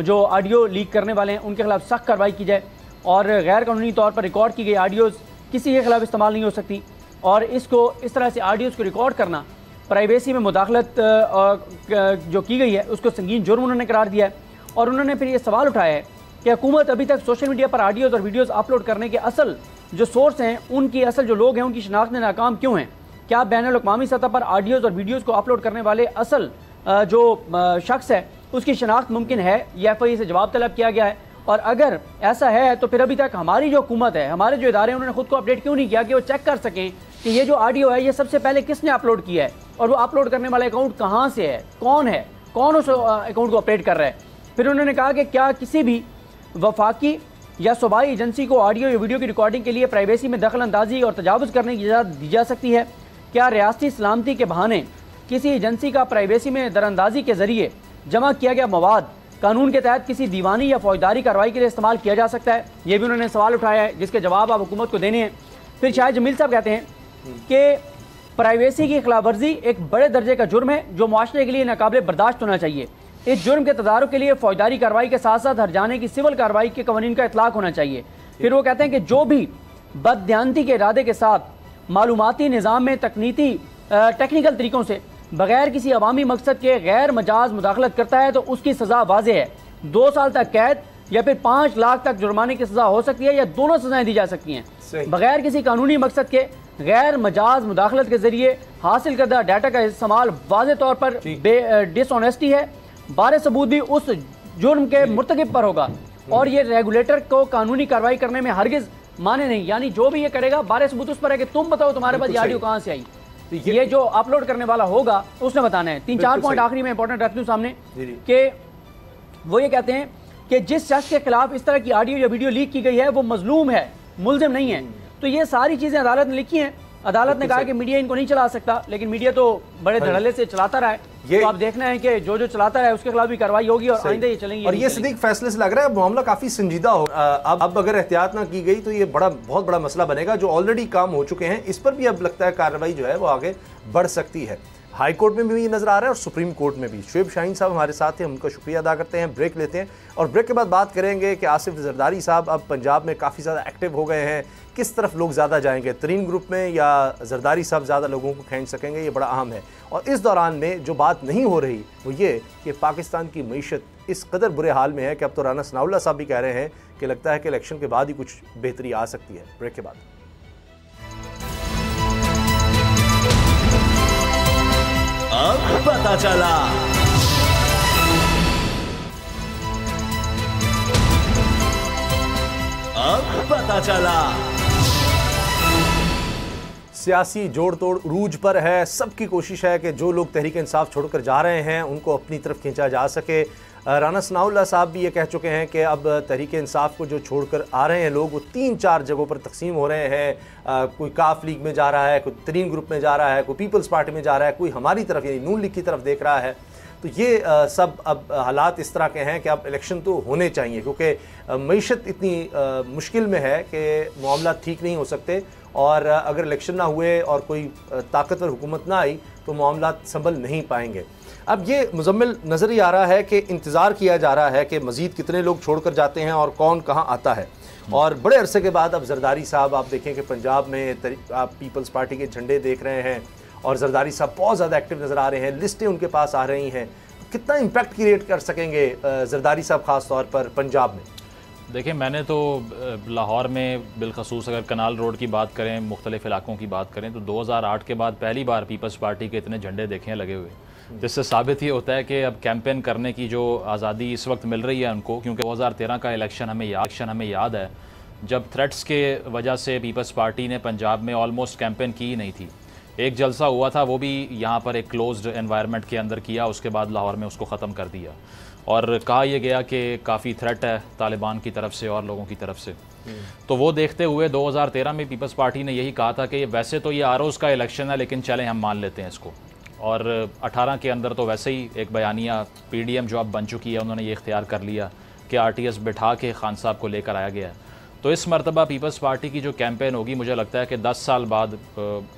जो ऑडियो लीक करने वाले हैं उनके खिलाफ सख्त कार्रवाई की जाए और गैर कानूनी तौर पर रिकॉर्ड की गई ऑडियोज़ किसी के खिलाफ इस्तेमाल नहीं हो सकती और इसको इस तरह से ऑडियोज़ को रिकॉर्ड करना प्राइवेसी में मुदाखलत जो की गई है उसको संगीन जुर्म उन्होंने करार दिया है। और उन्होंने फिर ये सवाल उठाया है कि हुकूमत अभी तक सोशल मीडिया पर ऑडियोज़ और वीडियोज़ अपलोड करने के असल जो सोर्स हैं, उनकी असल जो लोग हैं उनकी शनाख्त में नाकाम क्यों हैं? क्या बैनुल-अक़वामी सतह पर ऑडियोज़ और वीडियोज़ को अपलोड करने वाले असल जो शख्स है उसकी शनाख्त मुमकिन है? ये FIA से जवाब तलब किया गया है और अगर ऐसा है तो फिर अभी तक हमारी जो हुकूमत है, हमारे जो इदारे हैं, उन्होंने खुद को अपडेट क्यों नहीं किया कि वो चेक कर सकें कि ये जो ऑडियो है ये सबसे पहले किसने अपलोड किया है और वो अपलोड करने वाला अकाउंट कहाँ से है, कौन उस अकाउंट को ऑपरेट कर रहा है। फिर उन्होंने कहा कि क्या किसी भी वफाकी या सूबाई एजेंसी को ऑडियो या वीडियो की रिकॉर्डिंग के लिए प्राइवेसी में दखल अंदाजी और तजावुज़ करने की इजाज़त दी जा सकती है? क्या रियासती सलामती के बहाने किसी एजेंसी का प्राइवेसी में दरअंदाजी के ज़रिए जमा किया गया मवाद कानून के तहत किसी दीवानी या फौजदारी कार्रवाई के लिए इस्तेमाल किया जा सकता है? ये भी उन्होंने सवाल उठाया है जिसके जवाब आप हुकूमत को देने हैं। फिर शाहिद जमील साहब कहते हैं कि प्राइवेसी की खिलाफ वर्जी एक बड़े दर्जे का जुर्म है जो मुआशरे के लिए नाकाबिल बर्दाश्त होना चाहिए। इस जुर्म के तदारुक के लिए फौजदारी कार्रवाई के साथ साथ हरजाने की सिविल कार्रवाई के कवानीन का इतलाक होना चाहिए। फिर वो कहते हैं कि जो भी बददियानती के इरादे के साथ मालूमाती निज़ाम में टेक्निकल तरीक़ों से बगैर किसी अवामी मकसद के गैर मजाज मुदाखलत करता है तो उसकी सज़ा वाज़ेह है, 2 साल तक कैद या फिर 5 लाख तक जुर्माने की सज़ा हो सकती है या दोनों सज़ाएं दी जा सकती हैं। बगैर किसी कानूनी मकसद के गैर मजाज मुदाखलत के ज़रिए हासिल करदा डाटा का इस्तेमाल वाज़ेह तौर पर डिसऑनेस्टी है। बारे सबूत भी उस जुर्म के मुर्तकिब पर होगा और ये रेगुलेटर को कानूनी कार्रवाई करने में हरगिज़ माने नहीं, यानी जो भी ये करेगा बारे सबूत उस पर है कि तुम बताओ तुम्हारे पास ये ऑडियो कहाँ से आई, ये जो अपलोड करने वाला होगा उसने बताना है। 3-4 पॉइंट आखिरी में इंपॉर्टेंट रखती हूँ सामने कि वो ये कहते हैं कि जिस शख्स के खिलाफ इस तरह की ऑडियो या वीडियो लीक की गई है वो मजलूम है, मुल्जिम नहीं है। तो ये सारी चीज़ें अदालत ने लिखी हैं। अदालत ने कहा कि मीडिया इनको नहीं चला सकता, लेकिन मीडिया तो बड़े धड़ल्ले से चलाता रहा है। तो आप देखना है कि जो चलाता रहा है उसके खिलाफ भी कार्रवाई होगी और आइंदा ये चलेंगी। और ये सिद्दीक फैसले से लग रहा है मामला काफी संजीदा हो। अब अगर एहतियात ना की गई तो ये बहुत बड़ा मसला बनेगा। जो ऑलरेडी काम हो चुके हैं इस पर भी अब लगता है कार्रवाई जो है वो आगे बढ़ सकती है। हाई कोर्ट में भी ये नजर आ रहा है और सुप्रीम कोर्ट में भी। शोएब शाहीन साहब हमारे साथ हैं, उनका शुक्रिया अदा करते हैं। ब्रेक लेते हैं और ब्रेक के बाद बात करेंगे कि आसिफ जरदारी साहब अब पंजाब में काफ़ी ज़्यादा एक्टिव हो गए हैं, किस तरफ लोग ज़्यादा जाएंगे, तरीन ग्रुप में या जरदारी साहब ज़्यादा लोगों को खींच सकेंगे, ये बड़ा अहम है। और इस दौरान में जो बात नहीं हो रही वो ये कि पाकिस्तान की मईशत इस कदर बुरे हाल में है कि अब तो राना सनाउल्लाह साहब भी कह रहे हैं कि लगता है कि इलेक्शन के बाद ही कुछ बेहतरी आ सकती है। ब्रेक के बाद अब पता चला। अब पता चला। सियासी जोड़ तोड़ उरूज पर है। सबकी कोशिश है कि जो लोग तहरीक इंसाफ छोड़कर जा रहे हैं उनको अपनी तरफ खींचा जा सके। राना सनाउल्लाह साहब भी ये कह चुके हैं कि अब तहरीक इंसाफ को जो छोड़कर आ रहे हैं लोग वो 3-4 जगहों पर तकसीम हो रहे हैं। कोई काफ लीग में जा रहा है, कोई तरीन ग्रुप में जा रहा है, कोई पीपल्स पार्टी में जा रहा है, कोई हमारी तरफ यानी नून लीग की तरफ देख रहा है। तो ये सब अब हालात इस तरह के हैं कि अब इलेक्शन तो होने चाहिए, क्योंकि मईशत इतनी मुश्किल में है कि मामला ठीक नहीं हो सकते, और अगर इलेक्शन ना हुए और कोई ताकतवर हुकूमत ना आई तो मामला संभल नहीं पाएंगे। अब ये मुजम्मिल नज़र ही आ रहा है कि इंतज़ार किया जा रहा है कि मज़ीद कितने लोग छोड़ कर जाते हैं और कौन कहाँ आता है। और बड़े अरसे के बाद अब जरदारी साहब, आप देखें कि पंजाब में आप पीपल्स पार्टी के झंडे देख रहे हैं और जरदारी साहब बहुत ज़्यादा एक्टिव नज़र आ रहे हैं, लिस्टें उनके पास आ रही हैं। कितना इम्पैक्ट क्रिएट कर सकेंगे जरदारी साहब ख़ास तौर पर पंजाब में? देखिए, मैंने तो लाहौर में बिलखसूस अगर कनाल रोड की बात करें, मुख्तलिफ इलाकों की बात करें, तो 2008 के बाद पहली बार पीपल्स पार्टी के इतने झंडे देखे हैं लगे हुए, जिससे साबित ये होता है कि अब कैंपेन करने की जो आज़ादी इस वक्त मिल रही है उनको, क्योंकि 2013 का इलेक्शन हमें याद है जब थ्रेट्स के वजह से पीपल्स पार्टी ने पंजाब में ऑलमोस्ट कैंपेन की ही नहीं थी। एक जलसा हुआ था, वो भी यहाँ पर एक क्लोज्ड एनवायरनमेंट के अंदर किया, उसके बाद लाहौर में उसको ख़त्म कर दिया और कहा यह गया कि काफ़ी थ्रेट है तालिबान की तरफ से और लोगों की तरफ से। तो वो देखते हुए 2013 में पीपल्स पार्टी ने यही कहा था कि वैसे तो ये आरोज़ का इलेक्शन है, लेकिन चलें हम मान लेते हैं इसको। और 18 के अंदर तो वैसे ही एक बयानिया PDM जो अब बन चुकी है, उन्होंने ये इख्तियार कर लिया कि RTS बिठा के खान साहब को लेकर आया गया है। तो इस मरतबा पीपल्स पार्टी की जो कैंपेन होगी, मुझे लगता है कि 10 साल बाद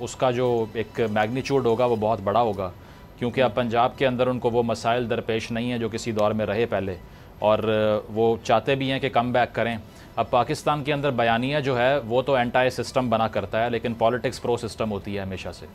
उसका जो एक मैग्नीट्यूड होगा वो बहुत बड़ा होगा, क्योंकि अब पंजाब के अंदर उनको वो मसाइल दरपेश नहीं है जो किसी दौर में रहे पहले, और वो चाहते भी हैं कि कम बैक करें। अब पाकिस्तान के अंदर बयानिया जो है वो तो एंटाई सिस्टम बना करता है, लेकिन पॉलिटिक्स प्रो सिस्टम होती है हमेशा से।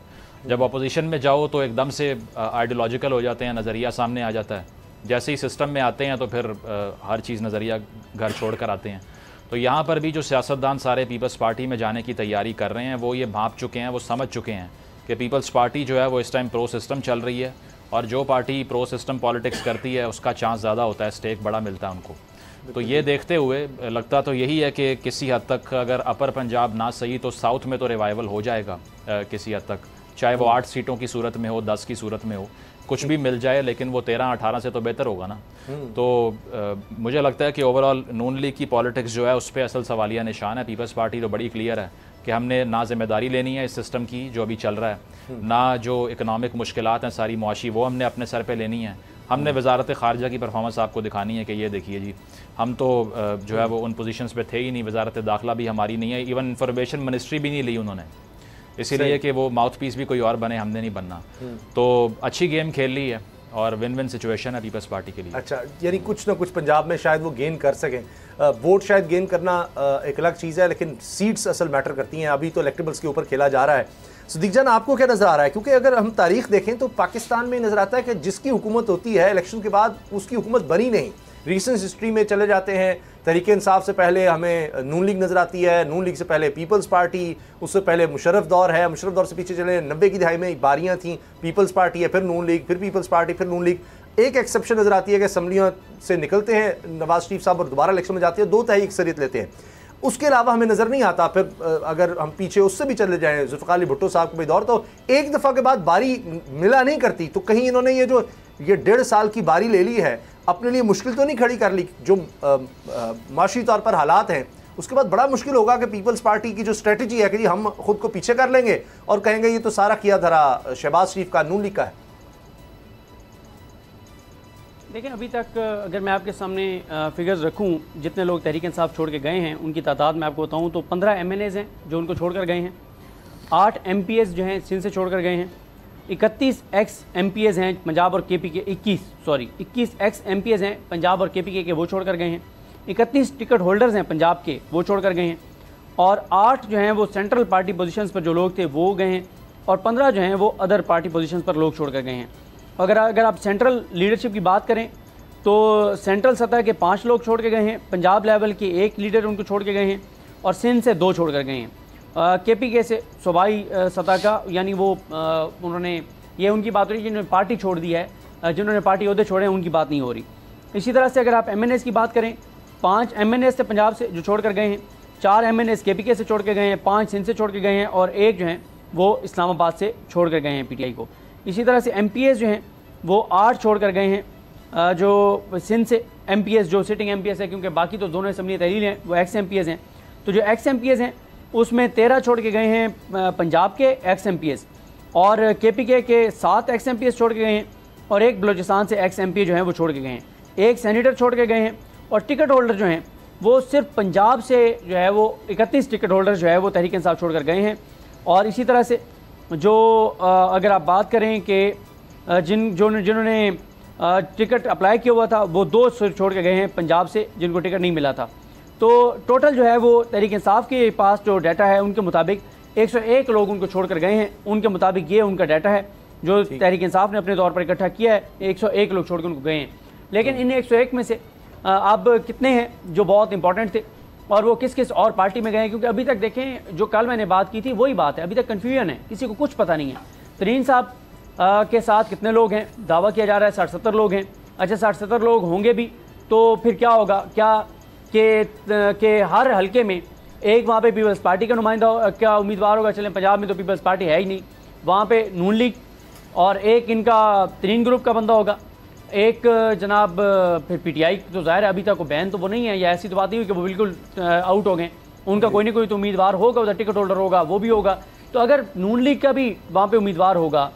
जब अपोजिशन में जाओ तो एकदम से आइडियोलॉजिकल हो जाते हैं, नज़रिया सामने आ जाता है। जैसे ही सिस्टम में आते हैं तो फिर हर चीज़ नज़रिया घर छोड़ कर आते हैं। तो यहाँ पर भी जो सियासतदान सारे पीपल्स पार्टी में जाने की तैयारी कर रहे हैं, वो ये भांप चुके हैं, वो समझ चुके हैं कि पीपल्स पार्टी जो है वो इस टाइम प्रो सिस्टम चल रही है, और जो पार्टी प्रो सिस्टम पॉलिटिक्स करती है उसका चांस ज़्यादा होता है, स्टेक बड़ा मिलता है उनको। तो ये देखते हुए लगता तो यही है कि किसी हद तक अगर अपर पंजाब ना सही तो साउथ में तो रिवाइवल हो जाएगा किसी हद तक, चाहे वो 8 सीटों की सूरत में हो, 10 की सूरत में हो, कुछ भी मिल जाए, लेकिन वो 13-18 से तो बेहतर होगा ना। तो मुझे लगता है कि ओवरऑल नून लीग की पॉलिटिक्स जो है उस पर असल सवालिया निशान है। पीपल्स पार्टी तो बड़ी क्लियर है कि हमने ना जिम्मेदारी लेनी है इस सिस्टम की जो अभी चल रहा है, ना जो इकनॉमिक मुश्किलात हैं सारी मुआशी वो हमने अपने सर पे लेनी है। हमने वजारत ख़ारजा की परफॉर्मेंस आपको दिखानी है कि ये देखिए जी, हम तो जो है वो उन पोजीशंस पे थे ही नहीं, वजारत दाखिला भी हमारी नहीं है, इवन इंफॉर्मेशन मिनिस्ट्री भी नहीं ली उन्होंने, इसीलिए कि वो माउथ पीस भी कोई और बने, हमने नहीं बनना। तो अच्छी गेम खेल ली है और विन विन सिचुएशन है पीपल्स पार्टी के लिए। अच्छा, यानी कुछ ना कुछ पंजाब में शायद वो गेन कर सकें। वोट शायद गेन करना एक अलग चीज़ है, लेकिन सीट्स असल मैटर करती हैं। अभी तो इलेक्टेबल्स के ऊपर खेला जा रहा है। सिद्दीक जान, आपको क्या नज़र आ रहा है? क्योंकि अगर हम तारीख देखें तो पाकिस्तान में नज़र आता है कि जिसकी हुकूमत होती है इलेक्शन के बाद उसकी हुकूमत बनी नहीं। रीसेंट हिस्ट्री में चले जाते हैं, तहरीक इंसाफ से पहले हमें नून लीग नज़र आती है, नून लीग से पहले पीपल्स पार्टी, उससे पहले मुशर्रफ दौर है, मुशर्रफ दौर से पीछे चले 90 की दहाई में बारियाँ थीं, पीपल्स पार्टी है, फिर नून लीग, फिर पीपल्स पार्टी, फिर नून लीग। एक एक्सेप्शन नज़र आती है कि असम्बलियों से निकलते हैं नवाज शरीफ साहब और दोबारा इलेक्शन में जाते हैं, 2 तिहाई अक्सरियत लेते हैं। उसके अलावा हमें नज़र नहीं आता। फिर अगर हम पीछे उससे भी चले जाएँ, जुल्फ़िकार अली भुट्टो साहब को भी दौर, तो एक दफ़ा के बाद बारी मिला नहीं करती। तो कहीं इन्होंने ये 1.5 साल की बारी ले ली है, अपने लिए मुश्किल तो नहीं खड़ी कर ली? जो माशी तौर पर हालात हैं उसके बाद बड़ा मुश्किल होगा कि पीपल्स पार्टी की जो स्ट्रेटजी है कि जी हम खुद को पीछे कर लेंगे और कहेंगे ये तो सारा किया धरा शहबाज शरीफ का, नून लीग का है। लेकिन अभी तक अगर मैं आपके सामने फिगर्स रखूं, जितने लोग तहरीक इंसाफ छोड़ के गए हैं उनकी तादाद मैं आपको बताऊं तो 15 MNAs हैं जो उनको छोड़कर गए हैं, 8 MPs जो हैं सिंध से छोड़कर गए हैं, 31 एक्स MPs हैं पंजाब और KP के, 21 एक्स MPs हैं पंजाब और KPK के, वो छोड़कर गए हैं, 31 टिकट होल्डर्स हैं पंजाब के, वो छोड़कर गए हैं, और 8 जो हैं वो सेंट्रल पार्टी पोजीशंस पर जो लोग थे वो गए हैं, और 15 जो हैं वो अदर पार्टी पोजीशंस पर लोग छोड़कर गए हैं। अगर आप सेंट्रल लीडरशिप की बात करें तो सेंट्रल सतह के 5 लोग छोड़ के गए हैं, पंजाब लेवल के 1 लीडर उनको छोड़ के गए हैं, और सिंध से 2 छोड़ कर गए हैं। KPK से सूबाई सतह का, यानी वो उन्होंने, ये उनकी बात हो रही है जिन्होंने पार्टी छोड़ दी है, जिन्होंने पार्टी ओहदे छोड़े हैं उनकी बात नहीं हो रही। इसी तरह से अगर आप MNAs की बात करें, 5 MNAs थे पंजाब से जो छोड़ कर गए हैं, 4 MNAs KPK से छोड़ के गए हैं, 5 सिंध से छोड़ के गए हैं, और 1 जो हैं वो इस्लामाबाद से छोड़ कर गए हैं PTI को। इसी तरह से MPs जो हैं वो 8 छोड़ कर गए हैं, जो सिंध से MPs जो सिटिंग MPs है, क्योंकि बाकी तो दोनों असम्बली तहरील हैं वो एक्स MPs हैं, तो जो एक्स MPs हैं उसमें 13 छोड़ के गए हैं पंजाब के एक्स MPs, और KPK के 7 एक्स MPs छोड़ के गए हैं, और एक बलूचिस्तान से एक्स MP जो हैं वो छोड़ के गए हैं, एक सेनेटर छोड़ के गए हैं, और टिकट होल्डर जो हैं वो सिर्फ पंजाब से जो है वो 31 टिकट होल्डर जो है वो तहरीक इंसाफ छोड़ कर गए हैं। और इसी तरह से जो अगर आप बात करें कि जिन्होंने टिकट अप्लाई किया हुआ था वो 2 छोड़ के गए हैं पंजाब से जिनको टिकट नहीं मिला था। तो टोटल जो है वो तहरीक इंसाफ के पास जो डाटा है उनके मुताबिक 101 लोग उनको छोड़ कर गए हैं। उनके मुताबिक ये उनका डाटा है जो तहरीक इंसाफ ने अपने तौर पर इकट्ठा किया है, 101 लोग छोड़ कर उनको गए हैं। लेकिन इन 101 में से अब कितने हैं जो बहुत इंपॉर्टेंट थे और वो किस किस और पार्टी में गए हैं, क्योंकि अभी तक देखें जो कल मैंने बात की थी वही बात है, अभी तक कन्फ्यूजन है, किसी को कुछ पता नहीं है। तरीन साहब के साथ कितने लोग हैं, दावा किया जा रहा है 60-70 लोग हैं। अच्छा 60-70 लोग होंगे भी तो फिर क्या होगा, क्या कि हर हलके में एक वहाँ पे पीपल्स पार्टी का नुमाइंदा क्या उम्मीदवार होगा। चलें पंजाब में तो पीपल्स पार्टी है ही नहीं, वहाँ पे नून लीग और एक इनका तरीन ग्रुप का बंदा होगा, एक जनाब फिर PTI तो ज़ाहिर है अभी तक वो बैन तो वो नहीं है, या ऐसी तो बात नहीं हुई कि वो बिल्कुल आउट हो गए, उनका कोई ना कोई तो उम्मीदवार होगा, उधर टिकट होल्डर होगा, वो भी होगा। तो अगर नून लीग का भी वहाँ पे उम्मीदवार होगा,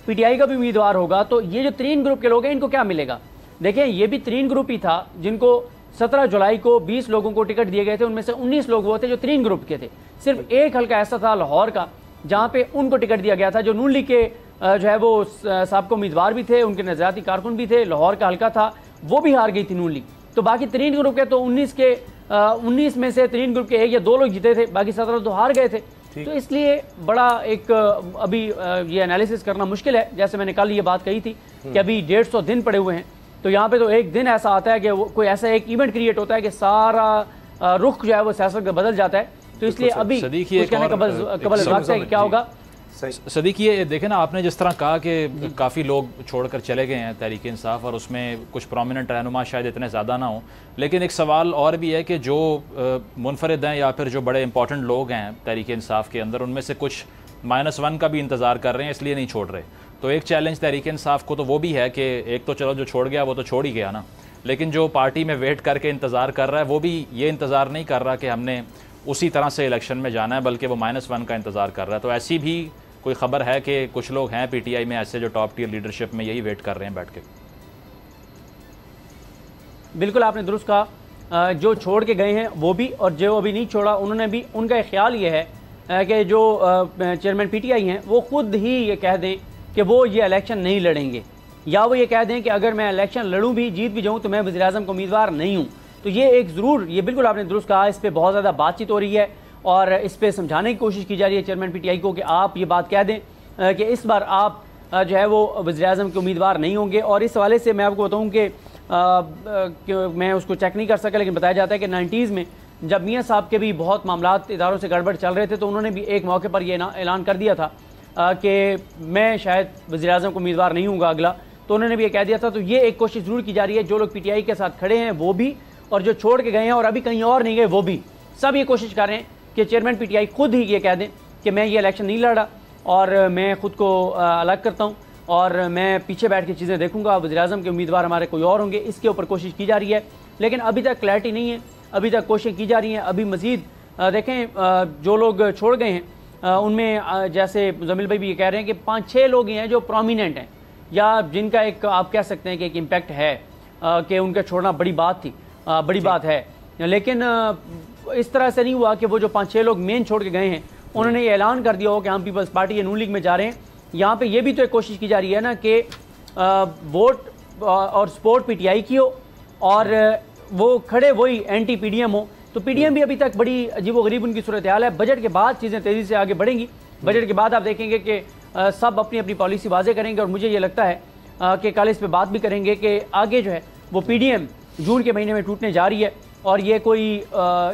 PTI का भी उम्मीदवार होगा, तो ये जो तरीन ग्रुप के लोग हैं इनको क्या मिलेगा। देखें ये भी तरीन ग्रुप ही था जिनको 17 जुलाई को 20 लोगों को टिकट दिए गए थे, उनमें से 19 लोग वो थे जो तरीन ग्रुप के थे। सिर्फ एक हल्का ऐसा था लाहौर का जहाँ पे उनको टिकट दिया गया था, जो नून लीग के जो है वो साबिक़ उम्मीदवार भी थे, उनके नज़रियाती कारकुन भी थे, लाहौर का हल्का था वो भी हार गई थी नून लीग। तो बाकी तरीन ग्रुप के तो 19 में से तरीन ग्रुप के 1 या 2 लोग जीते थे, बाकी 17 तो हार गए थे। तो इसलिए बड़ा एक अभी ये एनालिसिस करना मुश्किल है। जैसे मैंने कल ये बात कही थी कि अभी 150 दिन पड़े हुए हैं, तो यहाँ पे तो एक दिन ऐसा आता है कि कोई ऐसा एक इवेंट क्रिएट होता है कि सारा रुख जो है वो सियासत का बदल जाता है। तो इसलिए अभी कबल वक्त है कि क्या होगा। सदीक ये देखें ना, आपने जिस तरह कहा कि काफ़ी लोग छोड़कर चले गए हैं तहरीक इंसाफ और उसमें कुछ प्रोमिनेंट रहनुमा शायद इतने ज़्यादा ना हो, लेकिन एक सवाल और भी है कि जो मुनफरिद हैं या फिर जो बड़े इंपॉर्टेंट लोग हैं तहरीक इंसाफ के अंदर, उनमें से कुछ -1 का भी इंतज़ार कर रहे हैं, इसलिए नहीं छोड़ रहे। तो एक चैलेंज तहरीक इंसाफ को तो वो भी है कि एक तो चलो जो छोड़ गया वो तो छोड़ ही गया ना, लेकिन जो पार्टी में वेट करके इंतज़ार कर रहा है वो भी ये इंतज़ार नहीं कर रहा कि हमने उसी तरह से इलेक्शन में जाना है, बल्कि वो -1 का इंतज़ार कर रहा है। तो ऐसी भी कोई ख़बर है कि कुछ लोग हैं PTI में ऐसे जो टॉप टियर लीडरशिप में यही वेट कर रहे हैं बैठ के। बिल्कुल आपने दुरुस्त कहा, जो छोड़ के गए हैं वो भी और जो अभी नहीं छोड़ा उन्होंने भी, उनका ख्याल ये है कि जो चेयरमैन PTI हैं वो खुद ही ये कह दें कि वो ये इलेक्शन नहीं लड़ेंगे, या वो ये कह दें कि अगर मैं इलेक्शन लड़ूँ भी जीत भी जाऊँ तो मैं वज़ीर-ए-आज़म का उम्मीदवार नहीं हूँ। तो ये एक ज़रूर, ये बिल्कुल आपने दुरुस्त कहा, इस पर बहुत ज़्यादा बातचीत हो रही है और इस पर समझाने की कोशिश की जा रही है चेयरमैन PTI को कि आप ये बात कह दें कि इस बार आप जो है वो वज़ीर-ए-आज़म के उम्मीदवार नहीं होंगे। और इस हवाले से मैं आपको बताऊं कि मैं उसको चेक नहीं कर सका, लेकिन बताया जाता है कि 90s में जब मियाँ साहब के भी बहुत मामलात इदारों से गड़बड़ चल रहे थे तो उन्होंने भी एक मौके पर यह ऐलान कर दिया था कि मैं शायद वज़ीर-ए-आज़म को उम्मीदवार नहीं हूँगा अगला, तो उन्होंने भी ये कह दिया था। तो ये एक कोशिश ज़रूर की जा रही है, जो लोग PTI के साथ खड़े हैं वो भी और जो छोड़ के गए हैं और अभी कहीं और नहीं गए वो भी, सब ये कोशिश कर रहे हैं कि चेयरमैन PTI खुद ही ये कह दें कि मैं ये इलेक्शन नहीं लड़ा और मैं ख़ुद को अलग करता हूँ और मैं पीछे बैठ के चीज़ें देखूँगा, वज़ीर-ए-आज़म के उम्मीदवार हमारे कोई और होंगे। इसके ऊपर कोशिश की जा रही है, लेकिन अभी तक क्लैरिटी नहीं है, अभी तक कोशिश की जा रही हैं। अभी मज़ीद देखें जो लोग छोड़ गए हैं उनमें जैसे जमील भाई भी ये कह रहे हैं कि 5-6 लोग ही हैं जो प्रोमिनेंट हैं या जिनका एक आप कह सकते हैं कि एक इम्पैक्ट है कि उनका छोड़ना बड़ी बात थी, बड़ी बात है। लेकिन इस तरह से नहीं हुआ कि वो जो 5-6 लोग मेन छोड़ के गए हैं उन्होंने ये ऐलान कर दिया हो कि हम पीपल्स पार्टी या नून लीग में जा रहे हैं। यहाँ पे ये भी तो एक कोशिश की जा रही है ना कि वोट और सपोर्ट PTI की हो और वो खड़े वही एंटी PDM हो। तो PDM भी अभी तक बड़ी अजीबोगरीब उनकी सूरत हाल है। बजट के बाद चीज़ें तेज़ी से आगे बढ़ेंगी, बजट के बाद आप देखेंगे कि सब अपनी अपनी पॉलिसी वाजे करेंगे और मुझे ये लगता है कि कल इस पर बात भी करेंगे कि आगे जो है वो PDM जून के महीने में टूटने जा रही है और ये कोई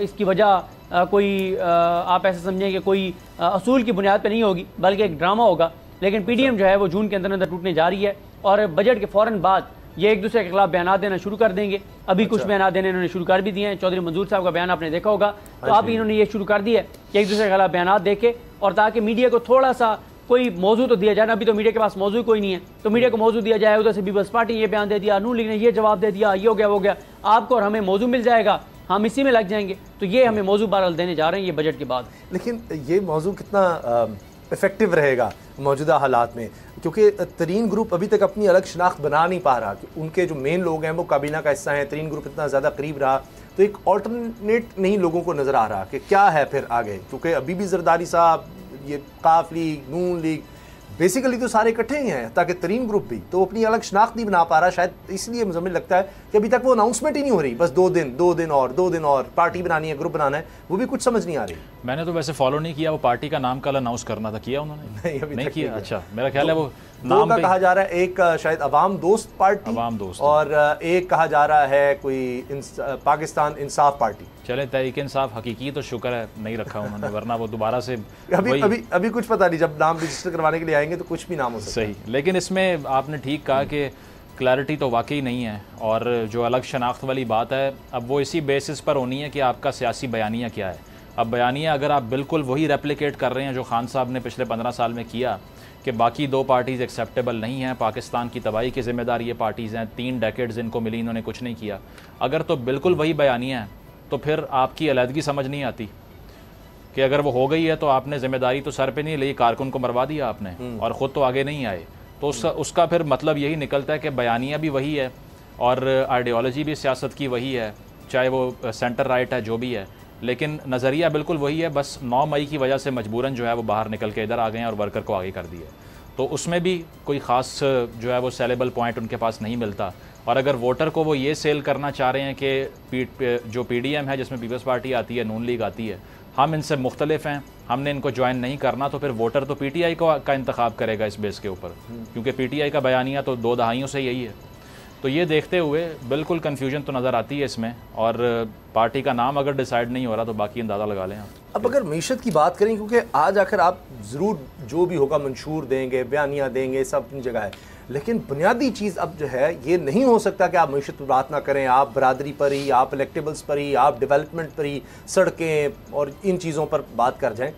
इसकी वजह कोई आप ऐसे समझें कि कोई असूल की बुनियाद पे नहीं होगी बल्कि एक ड्रामा होगा। लेकिन PDM जो है वो जून के अंदर अंदर टूटने जा रही है और बजट के फ़ौरन बाद ये एक दूसरे के खिलाफ बयान देना शुरू कर देंगे। अभी कुछ बयान देने इन्होंने शुरू कर भी दिए हैं। चौधरी मंजूर साहब का बयान आपने देखा होगा, तो अब इन्होंने ये शुरू कर दिया है कि एक दूसरे के खिलाफ बयान देके और ताकि मीडिया को थोड़ा सा कोई मौजू तो दिया जाए ना। अभी तो मीडिया के पास मौजू कोई नहीं है, तो मीडिया को मौजू दिया जाए। उधर से पीपल्स पार्टी ये बयान दे दिया, नून लीग ने ये जवाब दे दिया, ये हो गया वो गया, आपको और हमें मौजू मिल जाएगा, हम इसी में लग जाएंगे। तो ये हमें मौजू बहरहाल देने जा रहे हैं ये बजट के बाद। लेकिन ये मौजू कितना इफेक्टिव रहेगा मौजूदा हालात में? क्योंकि तरीन ग्रुप अभी तक अपनी अलग शनाख्त बना नहीं पा रहा, कि उनके जो मेन लोग हैं वो काबीना का हिस्सा हैं, तरीन ग्रुप इतना ज़्यादा करीब रहा, तो एक ऑल्टरनेट नहीं लोगों को नज़र आ रहा कि क्या है फिर आगे। क्योंकि अभी भी जरदारी साहब, ये काफ लीग, नून लीग, बेसिकली तो सारे इकट्ठे ही हैं, ताकि तरीन ग्रुप भी तो अपनी अलग शनाख्त नहीं बना पा रहा। शायद इसलिए मुझे लगता है कि अभी तक वो अनाउंसमेंट ही नहीं हो रही। बस 2 दिन और पार्टी बनानी है, ग्रुप बनाना है, वो भी कुछ समझ नहीं आ रही। मैंने तो वैसे फॉलो नहीं किया, वो पार्टी का नाम कल अनाउंस करना था, किया उन्होंने? नहीं, अभी नहीं तक किया। नहीं अच्छा, मेरा ख्याल है वो दो का कहा जा रहा है, एक शायद अवाम दोस्त पार्टी, अवाम दोस्त, और एक कहा जा रहा है कोई पाकिस्तान इंसाफ पार्टी। चले, तहरीक इंसाफ हकीकी तो शुक्र है नहीं रखा उन्होंने, वरना वो दोबारा से अभी कुछ पता नहीं, जब नाम रजिस्टर करवाने के लिए आएंगे तो कुछ भी नाम हो सकता है। सही, लेकिन इसमें आपने ठीक कहा कि क्लैरिटी तो वाकई नहीं है, और जो अलग शनाख्त वाली बात है अब वो इसी बेसिस पर होनी है कि आपका सियासी बयानिया क्या है। अब बयानिया अगर आप बिल्कुल वही रेप्लिकेट कर रहे हैं जो खान साहब ने पिछले 15 साल में किया, कि बाकी 2 पार्टीज़ एक्सेप्टेबल नहीं हैं, पाकिस्तान की तबाही की ज़िम्मेदार ये पार्टीज़ हैं, 3 डेकेड्स इनको मिली, इन्होंने कुछ नहीं किया, अगर तो बिल्कुल वही बयानिया है तो फिर आपकी अलहदगी समझ नहीं आती कि अगर वो हो गई है तो आपने ज़िम्मेदारी तो सर पे नहीं ली, कारकुन को मरवा दिया आपने और ख़ुद तो आगे नहीं आए, तो उसका फिर मतलब यही निकलता है कि बयानिया भी वही है और आइडियोलॉजी भी सियासत की वही है, चाहे वो सेंटर राइट है, जो भी है, लेकिन नज़रिया बिल्कुल वही है। बस 9 मई की वजह से मजबूरन जो है वो बाहर निकल के इधर आ गए हैं और वर्कर को आगे कर दिए, तो उसमें भी कोई ख़ास जो है वो सेलेबल पॉइंट उनके पास नहीं मिलता। और अगर वोटर को वो ये सेल करना चाह रहे हैं कि जो PDM है, जिसमें पीपल्स पार्टी आती है, नून लीग आती है, हम इनसे मुख्तलिफ हैं, हमने इनको ज्वाइन नहीं करना, तो फिर वोटर तो PTI का इंतखाब करेगा इस बेस के ऊपर, क्योंकि PTI का बयानिया तो 2 दहाइयों से यही है। तो ये देखते हुए बिल्कुल कन्फ्यूजन तो नज़र आती है इसमें, और पार्टी का नाम अगर डिसाइड नहीं हो रहा तो बाकी अंदाज़ा लगा लें आप। अब अगर मीशत की बात करें, क्योंकि आज आकर आप ज़रूर जो भी होगा मंशूर देंगे, बयानिया देंगे, सब अपनी जगह है, लेकिन बुनियादी चीज़ अब जो है ये नहीं हो सकता कि आप मीशत पर बात ना करें, आप बरादरी पर ही, आप इलेक्टेबल्स पर ही, आप डेवलपमेंट पर ही, सड़कें और इन चीज़ों पर बात कर जाएँ।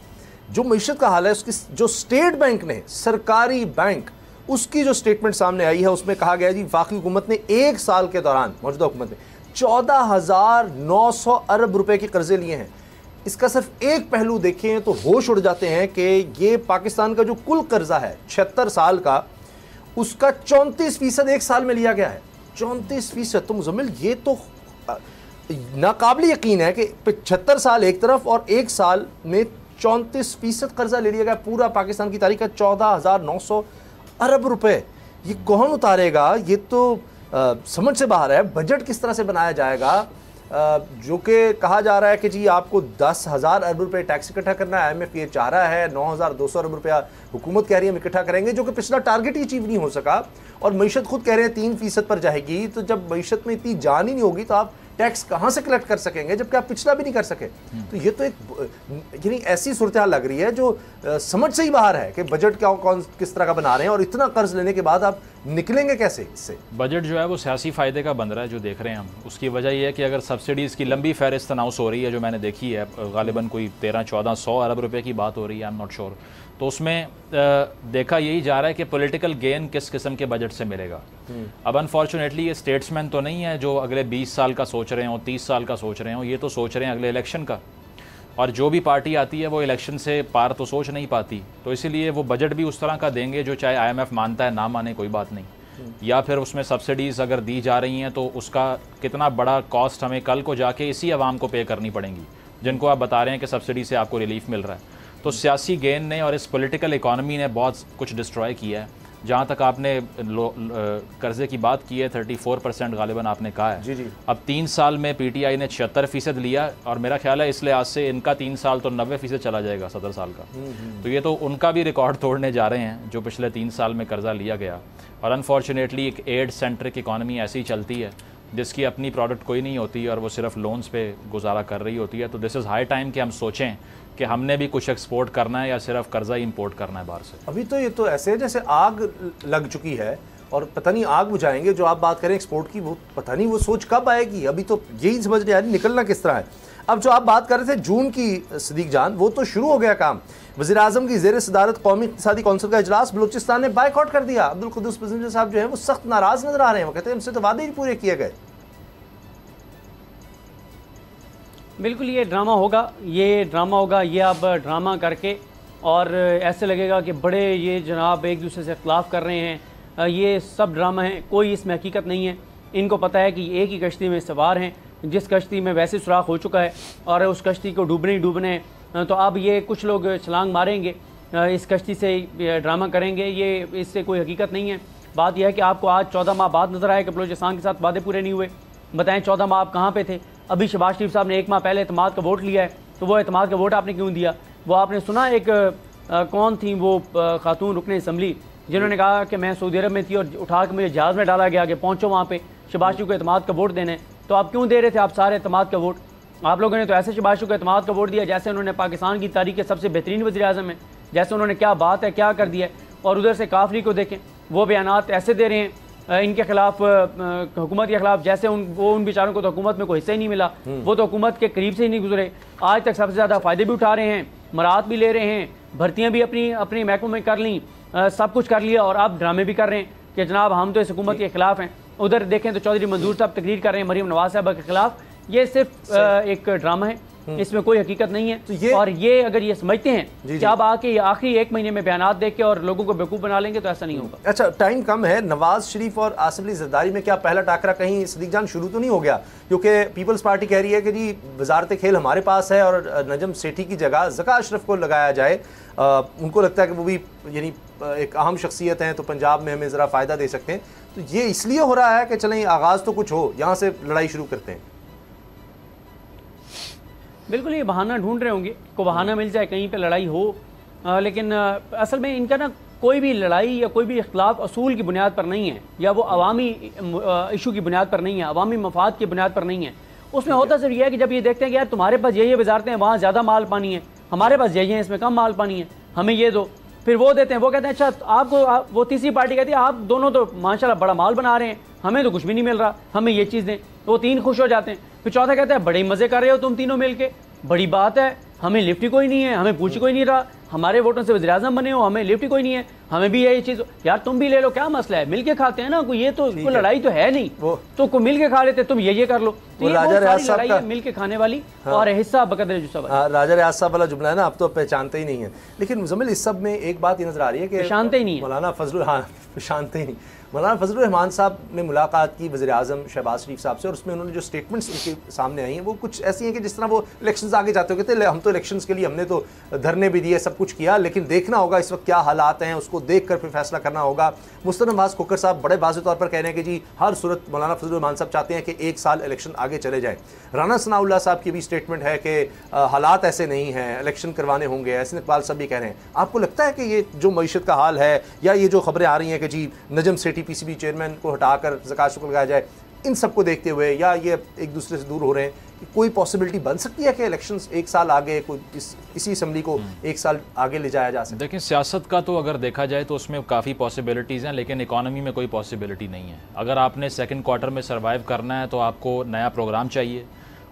जो मीशत का हाल है उसकी, जो स्टेट बैंक ने, सरकारी बैंक, उसकी जो स्टेटमेंट सामने आई है उसमें कहा गया जी वफाकी हुकूमत ने 1 साल के दौरान, मौजूदा हुकूमत ने 14,900 अरब रुपए के कर्जे लिए हैं। इसका सिर्फ एक पहलू देखें तो होश उड़ जाते हैं कि ये पाकिस्तान का जो कुल कर्जा है 76 साल का, उसका 34% 1 साल में लिया गया है। 34%। तो मुजम्मिल, ये तो नाकाबिल यकीन है कि 76 साल एक तरफ और 1 साल में 34% कर्जा ले लिया गया। पूरा पाकिस्तान की तारीख का 14,900 अरब रुपए, ये कौन उतारेगा? ये तो समझ से बाहर है। बजट किस तरह से बनाया जाएगा? जो कि कहा जा रहा है कि जी आपको 10,000 अरब रुपए टैक्स इकट्ठा करना है, IMF ये चाह रहा है 9,200 अरब रुपया हुकूमत कह रही है हम इकट्ठा करेंगे, जो कि पिछला टारगेट ही अचीव नहीं हो सका। और मईशत खुद कह रहे हैं 3% पर जाएगी। तो जब मईशत में इतनी जान ही नहीं होगी तो आप टैक्स कहाँ से कलेक्ट कर सकेंगे, जबकि आप पिछला भी नहीं कर सके। तो ये तो एक यानी ऐसी सूरत हाल लग रही है जो समझ से ही बाहर है कि बजट क्या, कौन किस तरह का बना रहे हैं, और इतना कर्ज लेने के बाद आप निकलेंगे कैसे इससे? बजट जो है वो सियासी फ़ायदे का बन रहा है जो देख रहे हैं हम। उसकी वजह यह है कि अगर सब्सिडीज़ की लंबी फहरिस्त अनाउंस हो रही है, जो मैंने देखी है, गालिबन कोई 13-1400 अरब रुपए की बात हो रही है, आई एम नॉट श्योर, तो उसमें देखा यही जा रहा है कि पॉलिटिकल गेन किस किस्म के बजट से मिलेगा। अब अनफॉर्चुनेटली ये स्टेट्समैन तो नहीं है जो अगले 20 साल का सोच रहे हों, 30 साल का सोच रहे हों, ये तो सोच रहे हैं अगले इलेक्शन का। और जो भी पार्टी आती है वो इलेक्शन से पार तो सोच नहीं पाती, तो इसीलिए वो बजट भी उस तरह का देंगे जो चाहे IMF मानता है ना माने कोई बात नहीं, या फिर उसमें सब्सिडीज़ अगर दी जा रही हैं तो उसका कितना बड़ा कॉस्ट हमें कल को जाके इसी आवाम को पे करनी पड़ेंगी जिनको आप बता रहे हैं कि सब्सिडी से आपको रिलीफ मिल रहा है। तो सियासी गेन ने और इस पॉलिटिकल इकॉनमी ने बहुत कुछ डिस्ट्रॉय किया है। जहाँ तक आपने कर्जे की बात की है 34% गालिबन आपने कहा है जी। अब 3 साल में PTI ने 76% लिया, और मेरा ख्याल है इस लिहाज से इनका 3 साल तो 90% चला जाएगा 17 साल का। तो ये तो उनका भी रिकॉर्ड तोड़ने जा रहे हैं जो पिछले 3 साल में कर्जा लिया गया। और अनफॉर्चुनेटली एक एड सेंट्रिक इकॉनमी ऐसी ही चलती है जिसकी अपनी प्रोडक्ट कोई नहीं होती और वो सिर्फ लोन्स पे गुजारा कर रही होती है। तो दिस इज़ हाई टाइम कि हम सोचें कि हमने भी कुछ एक्सपोर्ट करना है या सिर्फ कर्जा ही इंपोर्ट करना है बाहर से। अभी तो ये तो ऐसे है जैसे आग लग चुकी है और पता नहीं आग बुझाएंगे। जो आप बात करें एक्सपोर्ट की, वो पता नहीं वो सोच कब आएगी। अभी तो यही समझ नहीं आ रही निकलना किस तरह है। अब जो आप बात कर रहे थे जून की, सदीक जान, वो तो शुरू हो गया काम। वज़ीर-ए-आज़म की ज़ेर सदारत कौमी इक़्तिसादी कौंसिल का इजलास बलूचिस्तान ने बाइकआउट कर दिया। अब्दुल कुद्दूस पैसेंजर साहब जो है वो सख्त नाराज़ नजर आ रहे हैं। वो कहते हैं हमसे तो वादे ही पूरे किए गए। बिल्कुल ये ड्रामा होगा, ये आप ड्रामा करके और ऐसे लगेगा कि बड़े ये जनाब एक दूसरे से इख्तलाफ कर रहे हैं। ये सब ड्रामा है, कोई इसमें हकीकत नहीं है। इनको पता है कि एक ही कश्ती में सवार हैं, जिस कश्ती में वैसे सुराख हो चुका है और उस कश्ती को डूबने ही डूबने हैं। तो अब ये कुछ लोग छलांग मारेंगे, इस कश्ती से ड्रामा करेंगे, ये इससे कोई हकीकत नहीं है। बात यह है कि आपको आज 14 माह बाद नज़र आया कि बलूचिस्तान के साथ वादे पूरे नहीं हुए। बताएं 14 माह आप कहाँ पे थे? अभी शहबाज शरीफ साहब ने 1 माह पहले एतमाद का वोट लिया है, तो वो एतमाद का वोट आपने क्यों दिया? वो आपने सुना एक कौन थी वो खातून रुकने असम्बली जिन्होंने कहा कि मैं सऊदी अरब में थी और उठा के मुझे जहाज़ में डाला गया कि पहुँचो वहाँ पे शहबाज शरीफ को एतमाद का वोट देने। तो आप क्यों दे रहे थे आप सारे एतमाद का वोट? आप लोगों ने तो ऐसे शहबाज शरीफ को एतमाद का वोट दिया जैसे उन्होंने पाकिस्तान की तारीख के सबसे बेहतरीन वज़ीर आज़म है, जैसे उन्होंने क्या बात है क्या कर दिया है। और उधर से काफरी को देखें, वो बयानात ऐसे दे रहे हैं इनके खिलाफ, हुकूमत के खिलाफ, जैसे उन बेचारों को तो हुकूमत में कोई हिस्सा ही नहीं मिला, वो तो हुकूमत के करीब से ही नहीं गुजरे। आज तक सबसे ज़्यादा फ़ायदे भी उठा रहे हैं, मराहत भी ले रहे हैं, भर्तियाँ भी अपनी महकमों में कर लीं, सब कुछ कर लिया, और अब ड्रामे भी कर रहे हैं कि जनाब हम तो इस हुकूमत के खिलाफ हैं। उधर देखें तो चौधरी मंजूर साहब तकरीर कर रहे हैं मरीम नवाज साहब के खिलाफ। ये सिर्फ एक ड्रामा है, इसमें कोई हकीकत नहीं है। तो और ये अगर ये समझते हैं कि अब आके आखिरी 1 महीने में बयानात देख के और लोगों को बेवकूफ़ बना लेंगे तो ऐसा नहीं होगा। अच्छा, टाइम कम है। नवाज शरीफ और आसिफ अली जरदारी में क्या पहला टाकरा कहीं सदीक जान शुरू तो नहीं हो गया? क्योंकि पीपल्स पार्टी कह रही है कि जी वजारत खेल हमारे पास है और नजम सेठी की जगह ज़का अशरफ को लगाया जाए। उनको लगता है कि वो भी यानी एक अहम शख्सियत हैं, तो पंजाब में हमें ज़रा फ़ायदा दे सकते हैं। तो ये इसलिए हो रहा है कि चलें आगाज़ तो कुछ हो, यहाँ से लड़ाई शुरू करते हैं। बिल्कुल, ये बहाना ढूंढ रहे होंगे, को बहाना मिल जाए कहीं पे लड़ाई हो। लेकिन असल में इनका ना कोई भी लड़ाई या कोई भी इख्तलाफ असूल की बुनियाद पर नहीं है, या वो अवामी इशू की बुनियाद पर नहीं है, अवामी मफाद की बुनियाद पर नहीं है। उसमें होता सिर्फ यह है कि जब ये देखते हैं कि यार तुम्हारे पास ये वजारतें हैं, वहाँ ज़्यादा माल पानी है, हमारे पास ये हैं इसमें कम माल पानी है, हमें ये दो, फिर वो देते हैं। वो कहते हैं अच्छा आपको वो तीसरी पार्टी कहती है आप दोनों तो माशाल्लाह बड़ा माल बना रहे हैं, हमें तो कुछ भी नहीं मिल रहा, हमें ये चीज़ दें। तो वो 3 खुश हो जाते हैं। फिर चौथा कहता है बड़े मज़े कर रहे हो तुम तीनों मिल के, बड़ी बात है, हमें लिफ्ट ही कोई नहीं है, हमें पूछ कोई नहीं रहा, हमारे वोटों से वज़ीर-ए-आज़म बने हो, हमें लिफ्ट ही कोई नहीं है, हमें भी यही चीज़, यार तुम भी ले लो, क्या मसला है, मिल के खाते हैं ना, कोई ये तो कोई लड़ाई तो है नहीं, तो कोई मिल के खा लेते, तुम ये कर लो। तो ये बहुत सारी लड़ाई है मिल के खाने वाली। हाँ। और हिस्सा बकदर जुस्सा वाला। राजा रियाज साहब वाला जुमला है ना, आप तो पहचानते ही नहीं है। लेकिन मुज़म्मिल इस सब में एक बात ये नजर आ रही है कि पहचानते ही नहीं है मौलाना फजलुर, हाँ पहचानते ही नहीं। मौलाना फजलुर रहमान साहब ने मुलाकात की वज़ीर आज़म शहबाज शरीफ साहब से, और उसमें उन्होंने जो स्टेटमेंट्स उनके सामने आई हैं वो कुछ ऐसी हैं कि जिस तरह वो इलेक्शंस आगे जाते हो कहते हम तो इलेक्शंस के लिए हमने तो धरने भी दिए, सब कुछ किया, लेकिन देखना होगा इस वक्त क्या हालात हैं, उसको देख कर फिर फैसला करना होगा। मुस्तफ़ा नवाज़ खोखर साहब बड़े वाज़ेह तौर पर कह रहे हैं कि जी हर सूरत मौलाना फजलुर रहमान साहब चाहते हैं कि 1 साल इलेक्शन आगे चले जाए। राना सनाउल्लाह साहब की भी स्टेटमेंट है कि हालात ऐसे नहीं हैं, इलेक्शन करवाने होंगे, ऐसे इकबाल साहब भी कह रहे हैं। आपको लगता है कि ये जो मईशत का हाल है, या ये जो खबरें आ रही हैं कि जी नजम सेठी PCB चेयरमैन को हटाकर ज़कात को लगाया जाए, इन सब को देखते हुए, या ये एक दूसरे से दूर हो रहे हैं, कि कोई पॉसिबिलिटी बन सकती है कि इलेक्शंस 1 साल आगे, कोई इसी असम्बली को 1 साल आगे ले जाया जा सके? देखिए, सियासत का तो अगर देखा जाए तो उसमें काफ़ी पॉसिबिलिटीज़ हैं, लेकिन इकॉनमी में कोई पॉसिबिलिटी नहीं है। अगर आपने 2nd क्वार्टर में सर्वाइव करना है तो आपको नया प्रोग्राम चाहिए,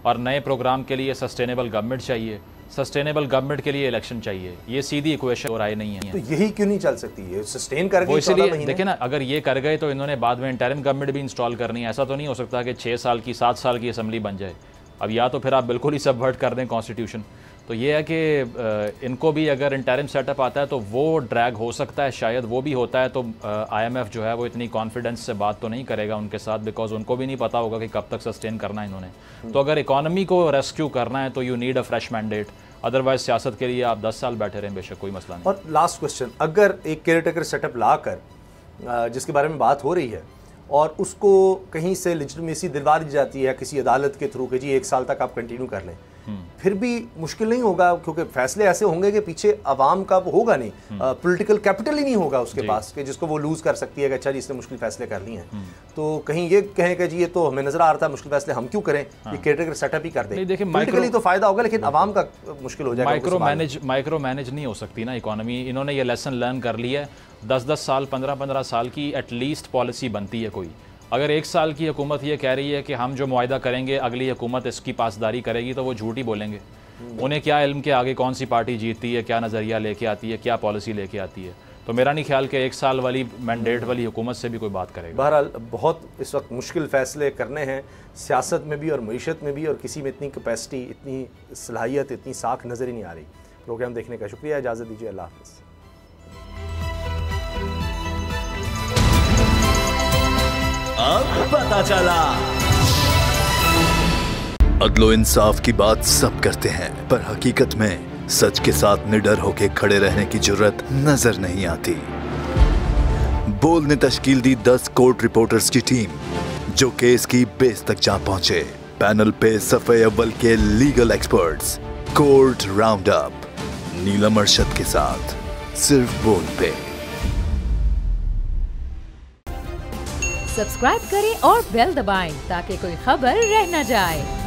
और नए प्रोग्राम के लिए सस्टेनेबल गवर्नमेंट चाहिए, सस्टेनेबल गवर्नमेंट के लिए इलेक्शन चाहिए। ये सीधी इक्वेशन और आए नहीं है। तो यही क्यों नहीं चल सकती है? सस्टेन कर गई, इसलिए देखिए ना, अगर ये कर गए तो इन्होंने बाद में इंटरिम गवर्नमेंट भी इंस्टॉल करनी है। ऐसा तो नहीं हो सकता कि 6 साल की 7 साल की असम्बली बन जाए। अब या तो फिर आप बिल्कुल ही सबवर्ट कर दें कॉन्स्टिट्यूशन। तो ये है कि इनको भी अगर इंटरिम सेटअप आता है तो वो ड्रैग हो सकता है, शायद वो भी होता है। तो IMF जो है वो इतनी कॉन्फिडेंस से बात तो नहीं करेगा उनके साथ, बिकॉज उनको भी नहीं पता होगा कि कब तक सस्टेन करना है इन्होंने। तो अगर इकॉनमी को रेस्क्यू करना है तो you need a fresh mandate, otherwise सियासत के लिए आप 10 साल बैठे रहें, बेशक कोई मसला नहीं। और लास्ट क्वेश्चन, अगर एक केयरटेकर सेटअप ला कर जिसके बारे में बात हो रही है और उसको कहीं से लेजिटिमेसी दिलवा दी जाती है किसी अदालत के थ्रू कि जी 1 साल तक आप कंटिन्यू कर लें, फिर भी मुश्किल नहीं होगा? क्योंकि फैसले ऐसे होंगे कि पीछे अवाम का वो होगा नहीं, पॉलिटिकल कैपिटल ही नहीं होगा उसके पास कि जिसको वो लूज़ कर सकती है कि अच्छा जी इसने मुश्किल फैसले कर लिए हैं। तो कहीं ये कहें कि जी ये तो हमें नजर आ रहा था मुश्किल फैसले हम क्यों करें, ये केयरटेकर सेटअप ही कर दें। देखिए, पॉलिटिकली तो फायदा होगा, लेकिन अवाम का मुश्किल हो जाएगा। माइक्रो मैनेज नहीं हो सकती ना इकोनॉमी। इन्होंने ये लेसन लर्न कर लिया है। 10-10 साल 15-15 साल की एटलीस्ट पॉलिसी बनती है कोई। अगर 1 साल की हुकूमत ये कह रही है कि हम जो मुआहदा करेंगे अगली हुकूमत इसकी पासदारी करेगी, तो वो झूठ ही बोलेंगे। उन्हें क्या इल्म के आगे कौन सी पार्टी जीतती है, क्या नज़रिया लेके आती है, क्या पॉलिसी लेके आती है। तो मेरा नहीं ख्याल कि 1 साल वाली मैंडेट वाली हुकूमत से भी कोई बात करेगा। बहरहाल बहुत इस वक्त मुश्किल फ़ैसले करने हैं, सियासत में भी और मईशत में भी, और किसी में इतनी कैपेसिटी, इतनी सलाहियत, इतनी साख नज़र ही नहीं आ रही। प्रोग्राम देखने का शुक्रिया, इजाज़त दीजिए, अल्लाह हाफ़िज़। अब पता चला। अदलो इंसाफ की बात सब करते हैं, पर हकीकत में सच के साथ निडर होकर खड़े रहने की जुर्रत नजर नहीं आती। बोल ने तश्कील दी 10 कोर्ट रिपोर्टर्स की टीम, जो केस की बेस तक जा पहुंचे। पैनल पे सफ़े अव्वल के legal experts. Court round up Neelam Arshad के साथ, सिर्फ बोल पे। सब्सक्राइब करें और बेल दबाएं ताकि कोई खबर रह न जाए।